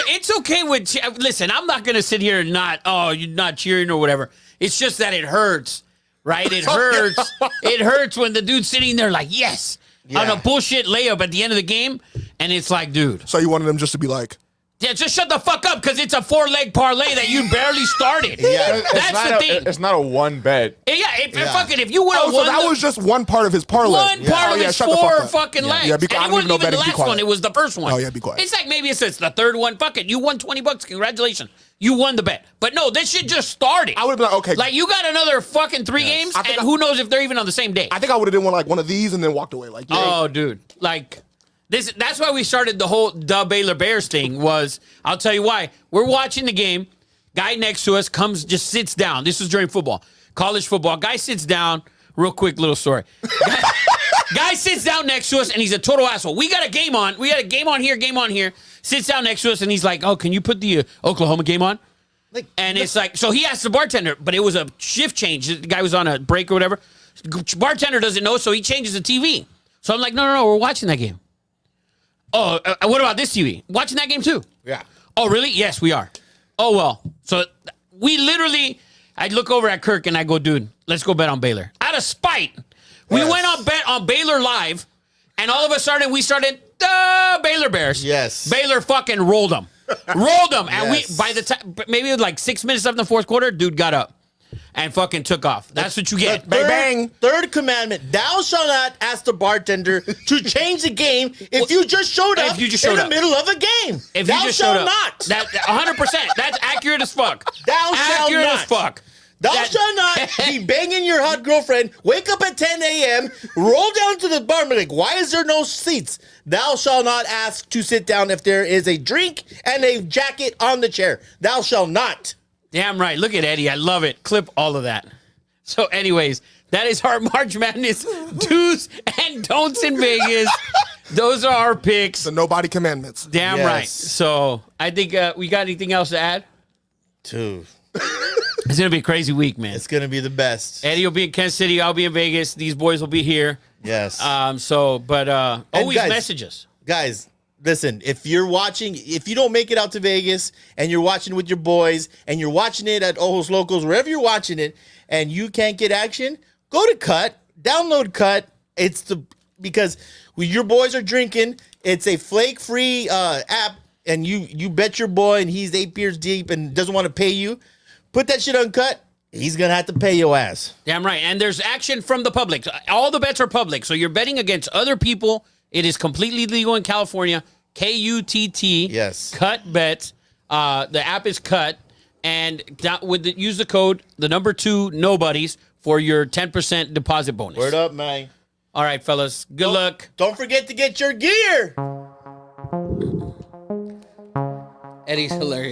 It's okay with listen, I'm not gonna sit here and you're not cheering or whatever. It's just that it hurts, right? It hurts. It hurts when the dude's sitting there like, yes, on a bullshit layup at the end of the game, and it's like, dude. So you wanted them just to be like, Yeah, just shut the fuck up because it's a 4-leg parlay that you barely started. Yeah. That's the thing. It's not a one bet. If you would have Oh, won so that was just one part of his parlay. one part of his shut the 4 fuck up. fucking legs. Yeah, And it I don't wasn't know even the betting. Be last quiet. one. It was the first one. Oh, yeah, be quiet. It's like maybe it's the third one. Fuck it. You won $20. Congratulations. You won the bet. But no, this shit just started. I would have been like, okay. Like, you got another fucking 3 games, and who knows if they're even on the same day. I think I would have done one of these and then walked away. Like, Oh, dude. Like, that's why we started the whole Baylor Bears thing was, I'll tell you why. We're watching the game. Guy next to us just sits down. This was during football, college football. Guy sits down. Real quick little story. Guy sits down next to us, and he's a total asshole. We got a game on. Game on here. Sits down next to us, and he's like, oh, can you put the Oklahoma game on? And it's like, so he asked the bartender, but it was a shift change. The guy was on a break or whatever. Bartender doesn't know, so he changes the TV. So I'm like, no, we're watching that game. Oh, what about this TV? Watching that game too? Yeah. Oh, really? Yes, we are. Oh, well. So we literally, I'd look over at Kirk and I go, dude, let's go bet on Baylor. Out of spite, we went on bet on Baylor Live, and all of a sudden we started the Baylor Bears. Yes. Baylor fucking rolled them. And Yes. we, by the time, maybe it was like 6 minutes left in the fourth quarter, dude got up and fucking took off. That's what you get. Bang, bang. Third commandment: Thou shalt not ask the bartender to change the game if you just showed up in the middle of a game. If thou you just shalt showed up. not. That 100%. That's accurate as fuck. Thou shalt accurate not. as fuck. Thou shalt not be banging your hot girlfriend, wake up at 10 a.m., roll down to the bar and be like, why is there no seats? Thou shalt not ask to sit down if there is a drink and a jacket on the chair. Thou shalt not. Damn right. Look at Eddie. I love it. Clip all of that. So anyways, that is our March Madness do's and don'ts in Vegas. Those are our picks. The nobody commandments. Damn Yes. right. So I think we got anything else to add? Dude, It's going to be a crazy week, man. it's going to be the best. Eddie will be in Kansas City. I'll be in Vegas. These boys will be here. Yes. Always guys- message us. Guys, listen, if you don't make it out to Vegas and you're watching with your boys and you're watching it at Ojos Locals, wherever you're watching it, and you can't get action, go to KUTT, download KUTT. Because when your boys are drinking, it's a flake-free app, and you bet your boy and he's 8 beers deep and doesn't want to pay you. Put that shit on KUTT. He's going to have to pay your ass. Damn right. And there's action from the public. All the bets are public. So you're betting against other people. It is completely legal in California. KUTT. Yes. KUTT bets. The app is KUTT. And use the code, the number 2, Nobodies, for your 10% deposit bonus. Word up, man. All right, fellas. Good luck. Don't forget to get your gear. Eddie's hilarious.